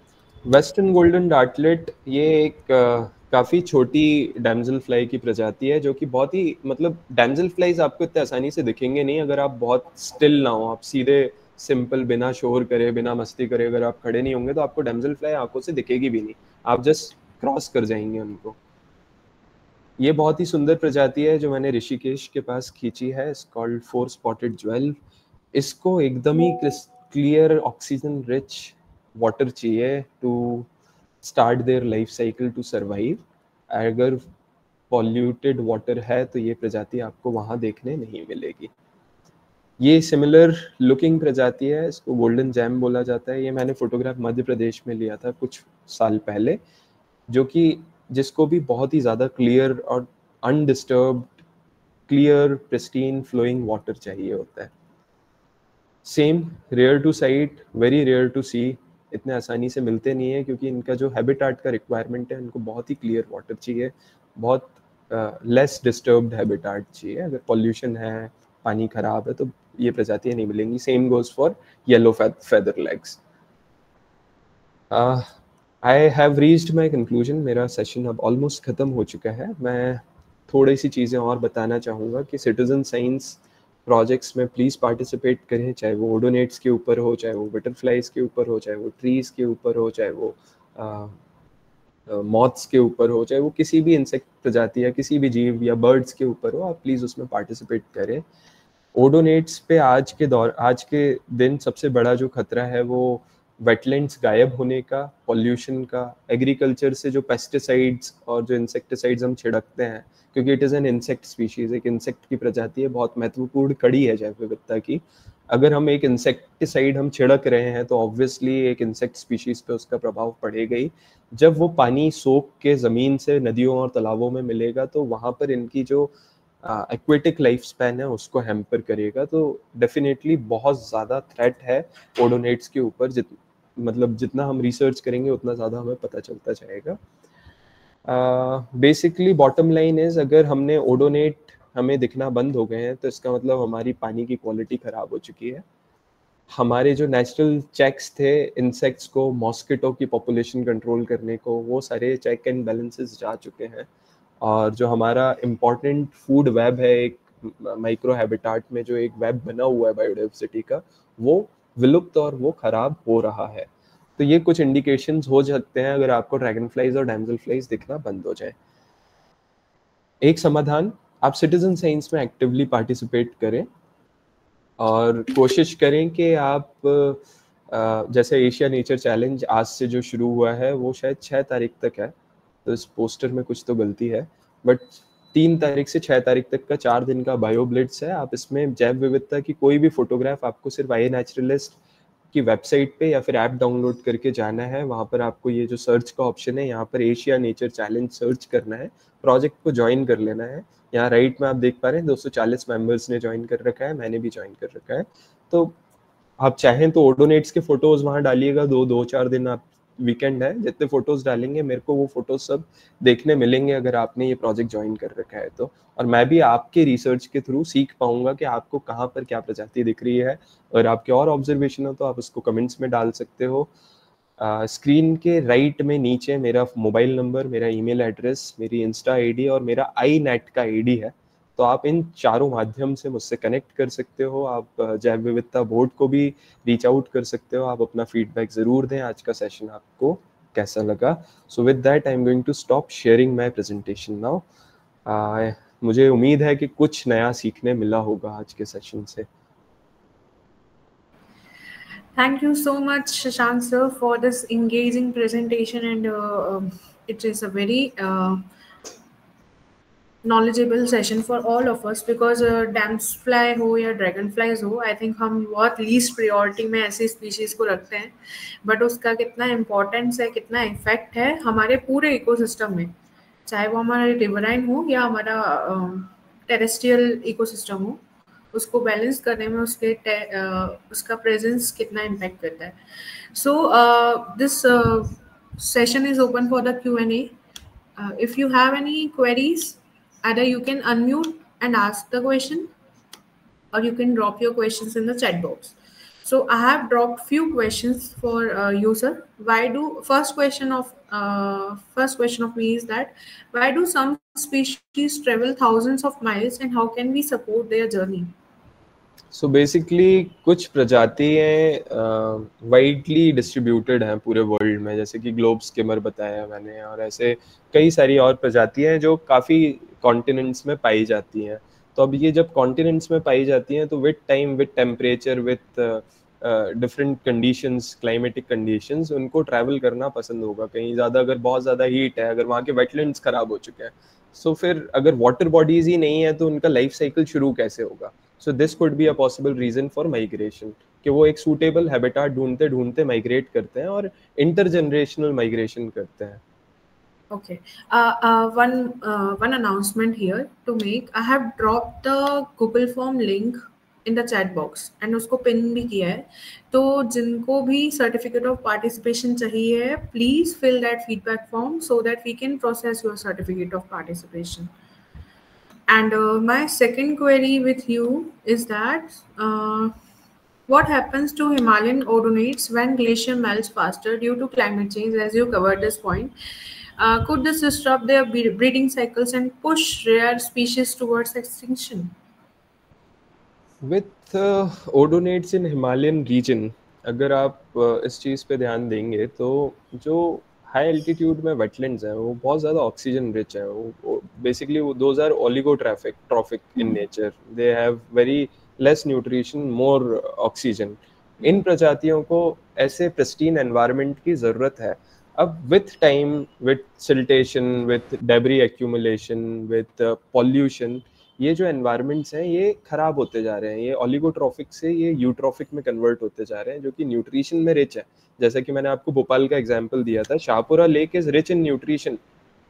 Western golden dartlet ये एक काफ़ी छोटी damsel fly की प्रजाति है, जो कि बहुत ही मतलब डैमजल फ्लाइज आपको इतने आसानी से दिखेंगे नहीं अगर आप बहुत स्टिल ना हो, आप सीधे सिंपल बिना शोर करे बिना मस्ती करे अगर आप खड़े नहीं होंगे तो आपको डैमजल फ्लाई आंखों से दिखेगी भी नहीं, आप जस्ट क्रॉस कर जाएंगे उनको. ये बहुत ही सुंदर प्रजाति है जो मैंने ऋषिकेश के पास खींची है. It's called 4 spotted jewel. इसको एकदम ही क्लियर ऑक्सीजन रिच वाटर चाहिए to start their life cycle to survive. अगर पॉल्यूटेड वाटर है तो ये प्रजाति आपको वहाँ देखने नहीं मिलेगी. ये सिमिलर लुकिंग प्रजाति है, इसको गोल्डन जैम बोला जाता है. ये मैंने फोटोग्राफ मध्य प्रदेश में लिया था कुछ साल पहले, जो कि जिसको भी बहुत ही ज़्यादा क्लियर और undisturbed clear pristine flowing water चाहिए होता है. Same rare to sight, very rare to see. इतने आसानी से मिलते नहीं है क्योंकि इनका जो हैबिटाट का रिक्वायरमेंट है, इनको बहुत ही क्लियर वाटर चाहिए, बहुत लेस डिस्टर्ब्ड हैबिटाट चाहिए. अगर पॉल्यूशन है, पानी खराब है तो ये प्रजातियाँ नहीं मिलेंगी. Same goes for yellow feather legs. I have reached my conclusion. मेरा सेशन अब ऑलमोस्ट ख़त्म हो चुका है. मैं थोड़ी सी चीज़ें और बताना चाहूँगा कि सिटीजन साइंस प्रोजेक्ट्स में प्लीज़ पार्टिसिपेट करें, चाहे वो ओडोनेट्स के ऊपर हो, चाहे वो बटरफ्लाइज के ऊपर हो, चाहे वो ट्रीज़ के ऊपर हो, चाहे वो मॉथ्स के ऊपर हो, चाहे वो किसी भी इंसेक्ट प्रजाति या किसी भी जीव या बर्ड्स के ऊपर हो. आप प्लीज़ उसमें पार्टिसिपेट करें. ओडोनेट्स पे आज के दिन सबसे बड़ा जो खतरा है वो वेटलैंड्स गायब होने का, पॉल्यूशन का, एग्रीकल्चर से जो पेस्टिसाइड्स और जो इंसेक्टिसाइड्स हम छिड़कते हैं, क्योंकि it is an insect species, एक इंसेक्ट की प्रजाति है, बहुत महत्वपूर्ण कड़ी है जैव विविधता की. अगर हम एक इंसेक्टिसाइड हम छिड़क रहे हैं तो ऑब्वियसली एक इंसेक्ट स्पीशीज़ पे उसका प्रभाव पड़ेगा ही. जब वो पानी सोख के ज़मीन से नदियों और तालाबों में मिलेगा तो वहाँ पर इनकी जो एक्वेटिक लाइफ स्पैन है उसको हैम्पर करेगा. तो डेफिनेटली बहुत ज़्यादा थ्रेट है ओडोनेट्स के ऊपर. मतलब जितना हम रिसर्च करेंगे उतना ज़्यादा हमें पता चलता जाएगा. बेसिकली बॉटम लाइन इज, अगर हमने ओडोनेट हमें दिखना बंद हो गए हैं तो इसका मतलब हमारी पानी की क्वालिटी ख़राब हो चुकी है. हमारे जो नेचुरल चेक्स थे इंसेक्ट्स को, मॉस्किटो की पॉपुलेशन कंट्रोल करने को, वो सारे चेक एंड बैलेंसेस जा चुके हैं. और जो हमारा इम्पॉर्टेंट फूड वेब है, एक माइक्रो हैबिटाट में जो एक वेब बना हुआ है बायोडाइवर्सिटी का, वो विलुप्त और वो खराब हो रहा है. तो ये कुछ इंडिकेशंस हो सकते हैं अगर आपको ड्रैगन फ्लाइज और डैमजल फ्लाइज दिखना बंद हो जाए. एक समाधान, आप सिटीजन साइंस में एक्टिवली पार्टिसिपेट करें और कोशिश करें कि आप जैसे एशिया नेचर चैलेंज आज से जो शुरू हुआ है वो शायद 6 तारीख तक है, तो इस पोस्टर में कुछ तो गलती है, बट 3 तारीख से 6 तारीख तक का 4 दिन का बायो ब्लिट्स है. आप इसमें जैव विविधता की कोई भी फोटोग्राफ आपको सिर्फ आई नेचुरलिस्ट की वेबसाइट पे या फिर ऐप डाउनलोड करके जाना है. वहाँ पर आपको ये जो सर्च का ऑप्शन है, यहाँ पर एशिया नेचर चैलेंज सर्च करना है, प्रोजेक्ट को ज्वाइन कर लेना है. यहाँ राइट में आप देख पा रहे हैं 240 मेंबर्स ने ज्वाइन कर रखा है, मैंने भी ज्वाइन कर रखा है. तो आप चाहें तो ओडोनेट्स के फोटोज वहाँ डालिएगा. 2-4 दिन आप वीकेंड है, जितने फोटोज डालेंगे मेरे को वो फोटोज सब देखने मिलेंगे अगर आपने ये प्रोजेक्ट ज्वाइन कर रखा है तो. और मैं भी आपके रिसर्च के थ्रू सीख पाऊंगा कि आपको कहाँ पर क्या प्रजाति दिख रही है. और आपके और ऑब्जर्वेशन हो तो आप उसको कमेंट्स में डाल सकते हो. स्क्रीन के राइट में नीचे मेरा मोबाइल नंबर, मेरा ईमेल एड्रेस, मेरी इंस्टा आईडी और मेरा आई नेट का आईडी है. तो आप इन चारों माध्यम से मुझसे कनेक्ट कर सकते हो. आप जैव विविधता बोर्ड को भी रीच आउट कर सकते हो. आप अपना फीडबैक ज़रूर दें, आज का सेशन आपको कैसा लगा. So with that I am going to stop sharing my presentation now. मुझे उम्मीद है कि कुछ नया सीखने मिला होगा आज के सेशन से. Thank you so much, Shashank sir, for this engaging presentation, and it is a very knowledgeable session for all of us, because dams fly हो या ड्रैगन फ्लाइज हो, आई थिंक हम बहुत लीस्ट प्रायोरिटी में ऐसी species को रखते हैं, बट उसका कितना इम्पोर्टेंस है, कितना इफेक्ट है हमारे पूरे इकोसिस्टम में, चाहे वो हमारा रिवराइन हो या हमारा टेरेस्ट्रियल इकोसिस्टम हो. उसको बैलेंस करने में उसका प्रेजेंस कितना इम्पैक्ट करता है. So this session is open for the Q&A. If you have any queries, either you can unmute and ask the question, or you can drop your questions in the chat box. So I have dropped few questions for you, sir. First question of me is that why do some species travel thousands of miles, and how can we support their journey? So basically कुछ प्रजातियाँ widely distributed हैं पूरे world में, जैसे कि globe skimmer बताया मैंने, और ऐसे कई सारी और प्रजातियाँ हैं जो काफ़ी कॉन्टिनेंट्स में पाई जाती हैं. तो अब ये जब कॉन्टिनेंट्स में पाई जाती हैं तो with time, with temperature, with different conditions, climatic conditions, उनको ट्रैवल करना पसंद होगा. कहीं ज़्यादा अगर बहुत ज़्यादा हीट है, अगर वहाँ के वेटलैंड्स ख़राब हो चुके हैं, सो फिर अगर वाटर बॉडीज़ ही नहीं है तो उनका लाइफ साइकिल शुरू कैसे होगा. So this could be a possible reason for migration, कि वो एक suitable habitat ढूंढते ढूंढते migrate करते हैं और intergenerational migration करते हैं. Okay. One announcement here to make. I have dropped the Google Form link in the chat box and उसको पिन भी किया है. तो जिनको भी certificate of participation चाहिए, please fill that feedback form so that we can process your certificate of participation. And my second query with you is that what happens to Himalayan odonates when glacier melts faster due to climate change, as you covered this point? Could this disrupt their breeding cycles and push rare species towards extinction? With odonates in Himalayan region, अगर आप इस चीज़ पे ध्यान देंगे तो जो high altitude में wetlands हैं वो बहुत ज़्यादा ऑक्सीजन रिच है. वो basically those are trophic in nature. They have very less nutrition, more oxygen. इन प्रजातियों को ऐसे प्रिस्टीन एनवायरनमेंट की ज़रूरत है. अब with time, with siltation, with debris accumulation, with pollution, ये जो एनवायरनमेंट्स हैं ये खराब होते जा रहे हैं. ये ओलिगोट्रॉफिक से ये यूट्रॉफिक में कन्वर्ट होते जा रहे हैं, जो कि न्यूट्रिशन में रिच है. जैसा कि मैंने आपको भोपाल का एग्जांपल दिया था, Shahpura lake is rich in nutrition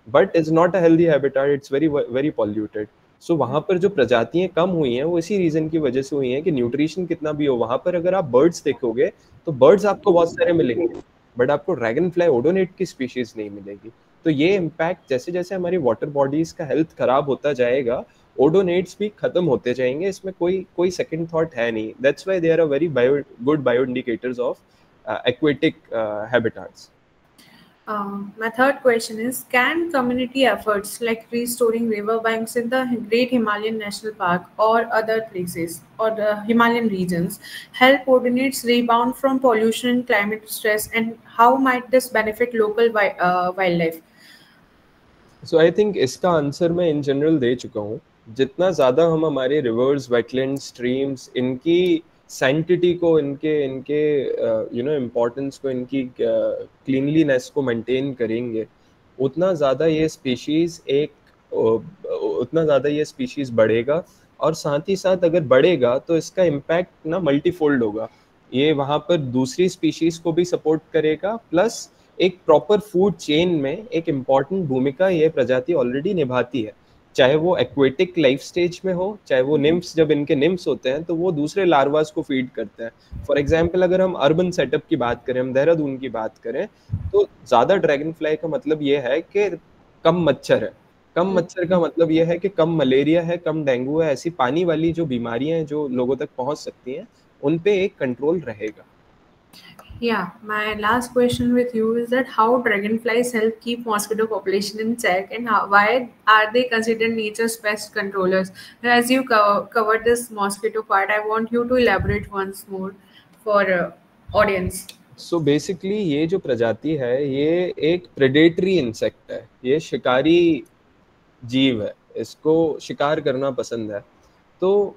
but is not a healthy habitat. It's very very polluted. So वहाँ पर जो प्रजातियां कम हुई हैं वो इसी रीजन की वजह से हुई हैं कि न्यूट्रिशन कितना भी हो. वहाँ पर अगर आप बर्ड्स देखोगे तो बर्ड्स आपको बहुत सारे मिलेंगे, बट आपको ड्रैगन फ्लाई ओडोनेट की स्पीशीज नहीं मिलेगी. तो ये इम्पैक्ट जैसे जैसे हमारी वाटर बॉडीज का हेल्थ खराब होता जाएगा, ओडोनेट्स भी खत्म होते जाएंगे. इसमें कोई सेकंड थॉट है नहीं. That's why they are a very good bio indicators of aquatic habitats. My third question is, can community efforts like restoring riverbanks in the Great Himalayan National Park or other places or the Himalayan regions help odonates rebound from pollution and climate stress, and how might this benefit local wildlife? So I think इसका answer मैं in general दे चुका हूँ. जितना ज़्यादा हम हमारे reverse, wetland, streams, इनकी sanctity को, इनके इम्पोर्टेंस को, इनकी क्लीनलीनेस को मेंटेन करेंगे, उतना ज़्यादा ये स्पीशीज़ बढ़ेगा. और साथ ही साथ अगर बढ़ेगा तो इसका इम्पैक्ट ना मल्टीफोल्ड होगा. ये वहाँ पर दूसरी स्पीशीज़ को भी सपोर्ट करेगा, प्लस एक प्रॉपर फूड चेन में एक इम्पॉर्टेंट भूमिका ये प्रजाति ऑलरेडी निभाती है. चाहे वो एक्वेटिक लाइफ स्टेज में हो, चाहे वो निम्फ्स, जब इनके निम्फ्स होते हैं तो वो दूसरे लार्वास को फीड करते हैं. फॉर एग्जांपल अगर हम अर्बन सेटअप की बात करें, हम देहरादून की बात करें, तो ज़्यादा ड्रैगन फ्लाई का मतलब ये है कि कम मच्छर है. कम मच्छर का मतलब ये है कि कम मलेरिया है, कम डेंगू है. ऐसी पानी वाली जो बीमारियां हैं जो लोगों तक पहुंच सकती हैं, उन पे एक कंट्रोल रहेगा. Yeah, my last question with you is that how dragonflies help keep mosquito population in check, and why are they considered nature's best controllers? As you covered this mosquito part, I want you to elaborate once more for audience. So basically ये जो प्रजाति है ये एक predatory insect है. ये शिकारी जीव है, इसको शिकार करना पसंद है. तो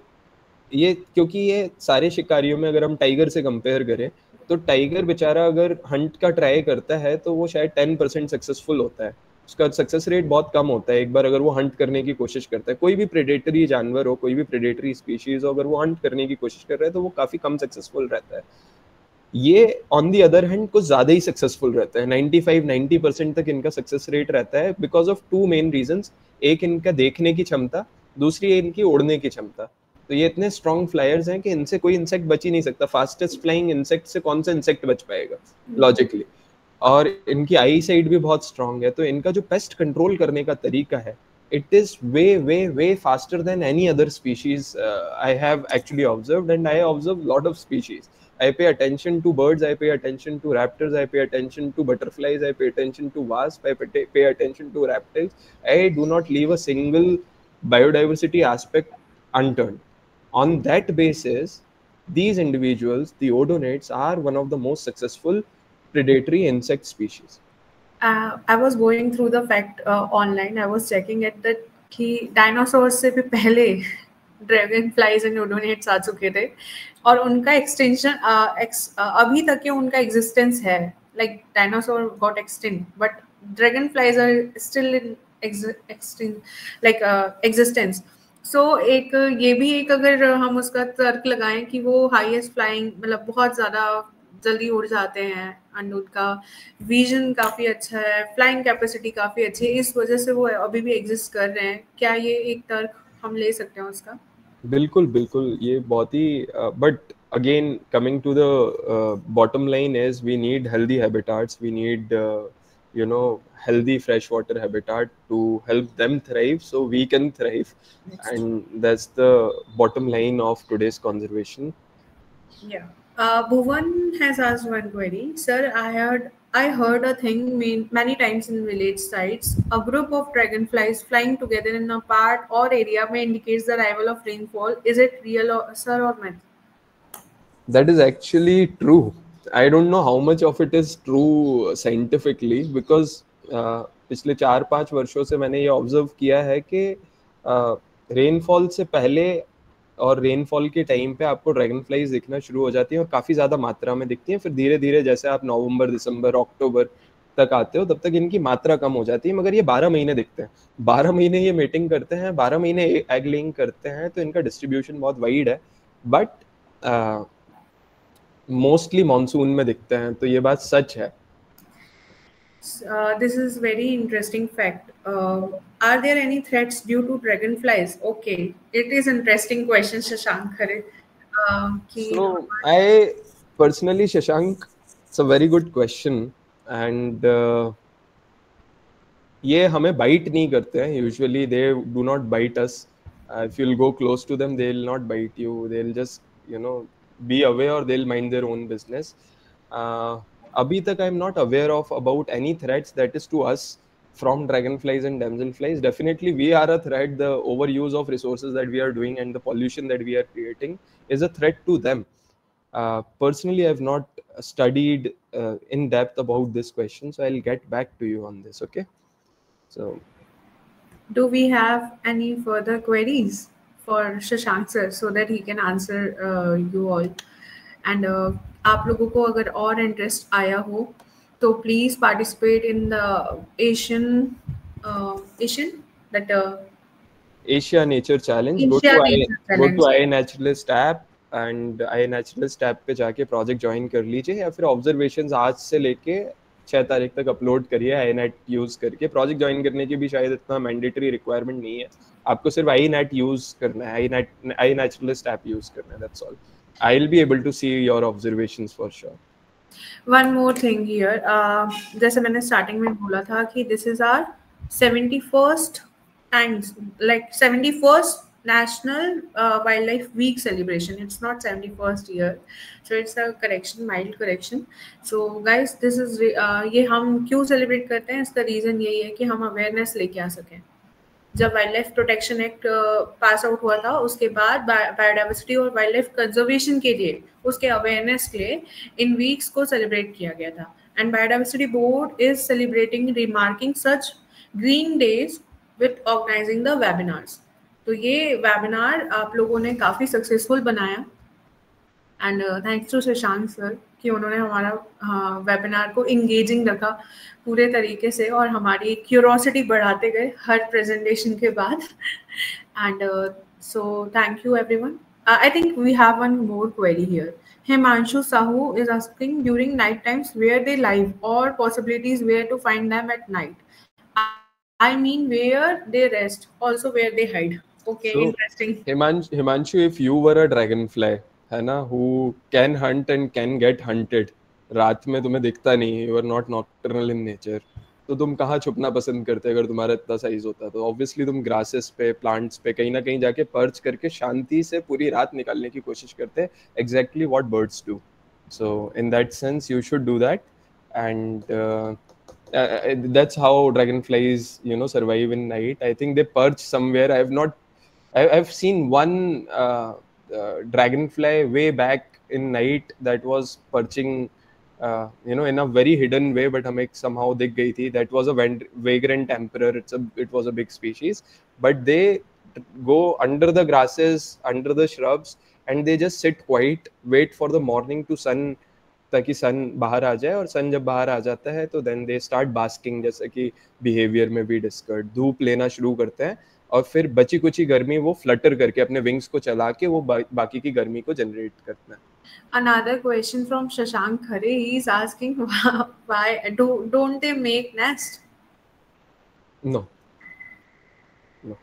ये, क्योंकि ये सारे शिकारियों में अगर हम टाइगर से कंपेयर करें तो टाइगर बेचारा अगर हंट का ट्राई करता है तो वो शायद 10% सक्सेसफुल होता है. उसका सक्सेस रेट बहुत कम होता है एक बार अगर वो हंट करने की कोशिश करता है. कोई भी प्रेडेटरी जानवर हो, कोई भी प्रेडेटरी स्पीशीज हो, अगर वो हंट करने की कोशिश कर रहा है तो वो काफ़ी कम सक्सेसफुल रहता है. ये ऑन दी अदर हैंड कुछ ज़्यादा ही सक्सेसफुल रहता है. 95-90% तक इनका सक्सेस रेट रहता है बिकॉज ऑफ 2 मेन रीजन्स. एक इनका देखने की क्षमता, दूसरी इनकी उड़ने की क्षमता. तो ये इतने स्ट्रॉन्ग फ्लायर्स हैं कि इनसे कोई इंसेक्ट बच ही नहीं सकता। फास्टेस्ट फ्लाइंग इंसेक्ट से कौन सा इंसेक्ट बच पाएगा लॉजिकली। और इनकी आई साइड भी बहुत स्ट्रॉन्ग है, तो इनका जो पेस्ट कंट्रोल करने का तरीका है, it is way faster than any other species I have actually observed, and I observe lot of species. I pay attention to birds, I pay attention to raptors, I pay attention to butterflies, I pay attention to wasps, I pay attention to reptiles. I do not leave a single biodiversity aspect unturned. On that basis, these individuals, the odonates, are one of the most successful predatory insect species. I was going through the fact online. I was checking at that कि dinosaur से भी पहले dragon flies and odonates आ चुके थे, और उनका extension अभी तक के उनका एग्जिस्टेंस है. Like dinosaur got extinct but dragonflies are still in existence. So एक ये भी एक अगर हम उसका तर्क लगाएं कि वो हाईएस्ट फ्लाइंग मतलब बहुत ज़्यादा जल्दी उड़ जाते हैं एंड उनका विजन काफ़ी अच्छा है, फ्लाइंग कैपेसिटी काफ़ी अच्छी है, इस वजह से वो अभी भी एग्जिस्ट कर रहे हैं. क्या ये एक तर्क हम ले सकते हैं उसका? बिल्कुल बिल्कुल, ये बहुत ही but again coming to the bottom line is we need healthy habitats, we need you know healthy freshwater habitat to help them thrive so we can thrive. And that's the bottom line of today's conservation. Yeah. Bhuvan has asked one query. Sir, I heard a thing many times in village sites. A group of dragonflies flying together in a part or area may indicates the arrival of rainfall. Is it real, sir, or myth? That is actually true. I don't know how much of it is true scientifically because पिछले 4-5 वर्षों से मैंने ये observe किया है कि rainfall से पहले और रेनफॉल के टाइम पे आपको ड्रैगन फ्लाइज दिखना शुरू हो जाती हैं और काफ़ी ज़्यादा मात्रा में दिखती हैं. फिर धीरे धीरे जैसे आप नवंबर, दिसंबर, अक्टूबर तक आते हो तब तक इनकी मात्रा कम हो जाती है. मगर ये 12 महीने दिखते हैं, 12 महीने ये मीटिंग करते हैं, 12 महीने एग लेइंग करते हैं, तो इनका डिस्ट्रीब्यूशन बहुत वाइड है. बट मोस्टली मॉनसून में दिखते हैं, तो ये बात सच है. This is very interesting fact. Are there any threats due to dragonflies? Okay, it is interesting question, Shashank Khare. So I personally, Shashank, it's a very good question, and ये हमें bite नहीं करते हैं. Usually they do not bite us. If you will go close to them, they will not bite you. They will just be away or they'll mind their own business. Abhi tak I'm not aware of about any threats that is to us from dragonflies and damselflies. Definitely we are a threat. The overuse of resources that we are doing and the pollution that we are creating is a threat to them. Personally, I have not studied in depth about this question, so I'll get back to you on this. Okay, so do we have any further queries for Shashank sir so that he can answer you all? And आप लोगों को अगर और interest आया हो तो please participate in the Asian that Asia Nature Challenge. Go to iNaturalist app and iNaturalist app पे जाके प्रोजेक्ट ज्वाइन कर लीजिए, या फिर ऑब्जर्वेशंस आज से लेके 6 तारीख तक अपलोड करिए iNet यूज करके. प्रोजेक्ट ज्वाइन करने की भी शायद इतना मैंडेटरी रिक्वायरमेंट नहीं है, आपको सिर्फ iNet यूज करना है, iNaturalist ऐप यूज करना है. That's all. I'll be able to see your observations for sure. One more thing here, जैसे मैंने स्टार्टिंग में बोला था कि this is our 71st and like 71st National Wildlife Week celebration. It's not 71st year, so it's a correction, mild correction. So guys, this is ये हम क्यों celebrate करते हैं, इसका रीजन यही है कि हम अवेयरनेस लेके आ सकें. जब wild life protection act pass out हुआ था उसके बाद बायोडाइवर्सिटी और वाइल्ड लाइफ कंजर्वेशन के लिए, उसके अवेयरनेस के लिए इन वीक्स को सेलिब्रेट किया गया था. And biodiversity board is celebrating remarking such green days with organising the webinars. तो ये वेबिनार आप लोगों ने काफ़ी सक्सेसफुल बनाया and thanks to Shashank sir कि उन्होंने हमारा वेबिनार को इंगेजिंग रखा पूरे तरीके से और हमारी क्यूरोसिटी बढ़ाते गए हर प्रेजेंटेशन के बाद. And so thank you everyone. I think we have one more query here. Himanshu Sahu is asking, during night times where they live or possibilities where to find them at night. I mean where they rest, also where they hide. Okay, So, interesting. Himanshu, if you were a dragonfly, है ना, who can hunt and can get hunted, रात में तुम्हें दिखता नहीं, you are not nocturnal in nature, तो तुम कहाँ छुपना पसंद करते अगर तुम्हारा इतना साइज होता? तो ऑब्वियसली तुम ग्रासेस पे, प्लांट्स पे कहीं ना कहीं जाके पर्च करके शांति से पूरी रात निकालने की कोशिश करते, exactly what birds do. So in that sense, you should do that, and that's how dragonflies, survive in night. I think they perch somewhere. I've seen one dragonfly way back in night that was perching, in a very hidden way, but हमें somehow दिख गई थी. That was a vagrant emperor. It was a big species, but they go under the grasses, under the shrubs, and they just sit quiet, wait for the morning to sun, ताकि सन बाहर आ जाए, और सन जब बाहर आ जाता है तो देन दे स्टार्ट बास्किंग, जैसे कि बिहेवियर में भी डिस्कर्ड, धूप लेना शुरू करते हैं, और फिर बची कुची गर्मी वो फ्लटर करके अपने विंग्स को चला के वो बाकी की गर्मी को जनरेट करता है. Another question from Shashank Khare. He's asking why don't they make nest? No, no.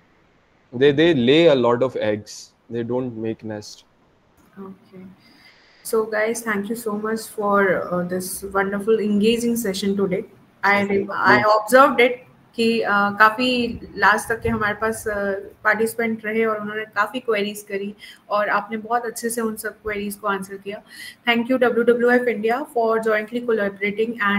They lay a lot of eggs. They don't make nest. Okay. So, guys, thank you so much for this wonderful, engaging session today. I observed it कि काफ़ी last तक के हमारे पास participant रहे और उन्होंने काफ़ी queries करी और आपने बहुत अच्छे से उन सब क्वेरीज को आंसर किया. Thank you WWF India for jointly collaborating and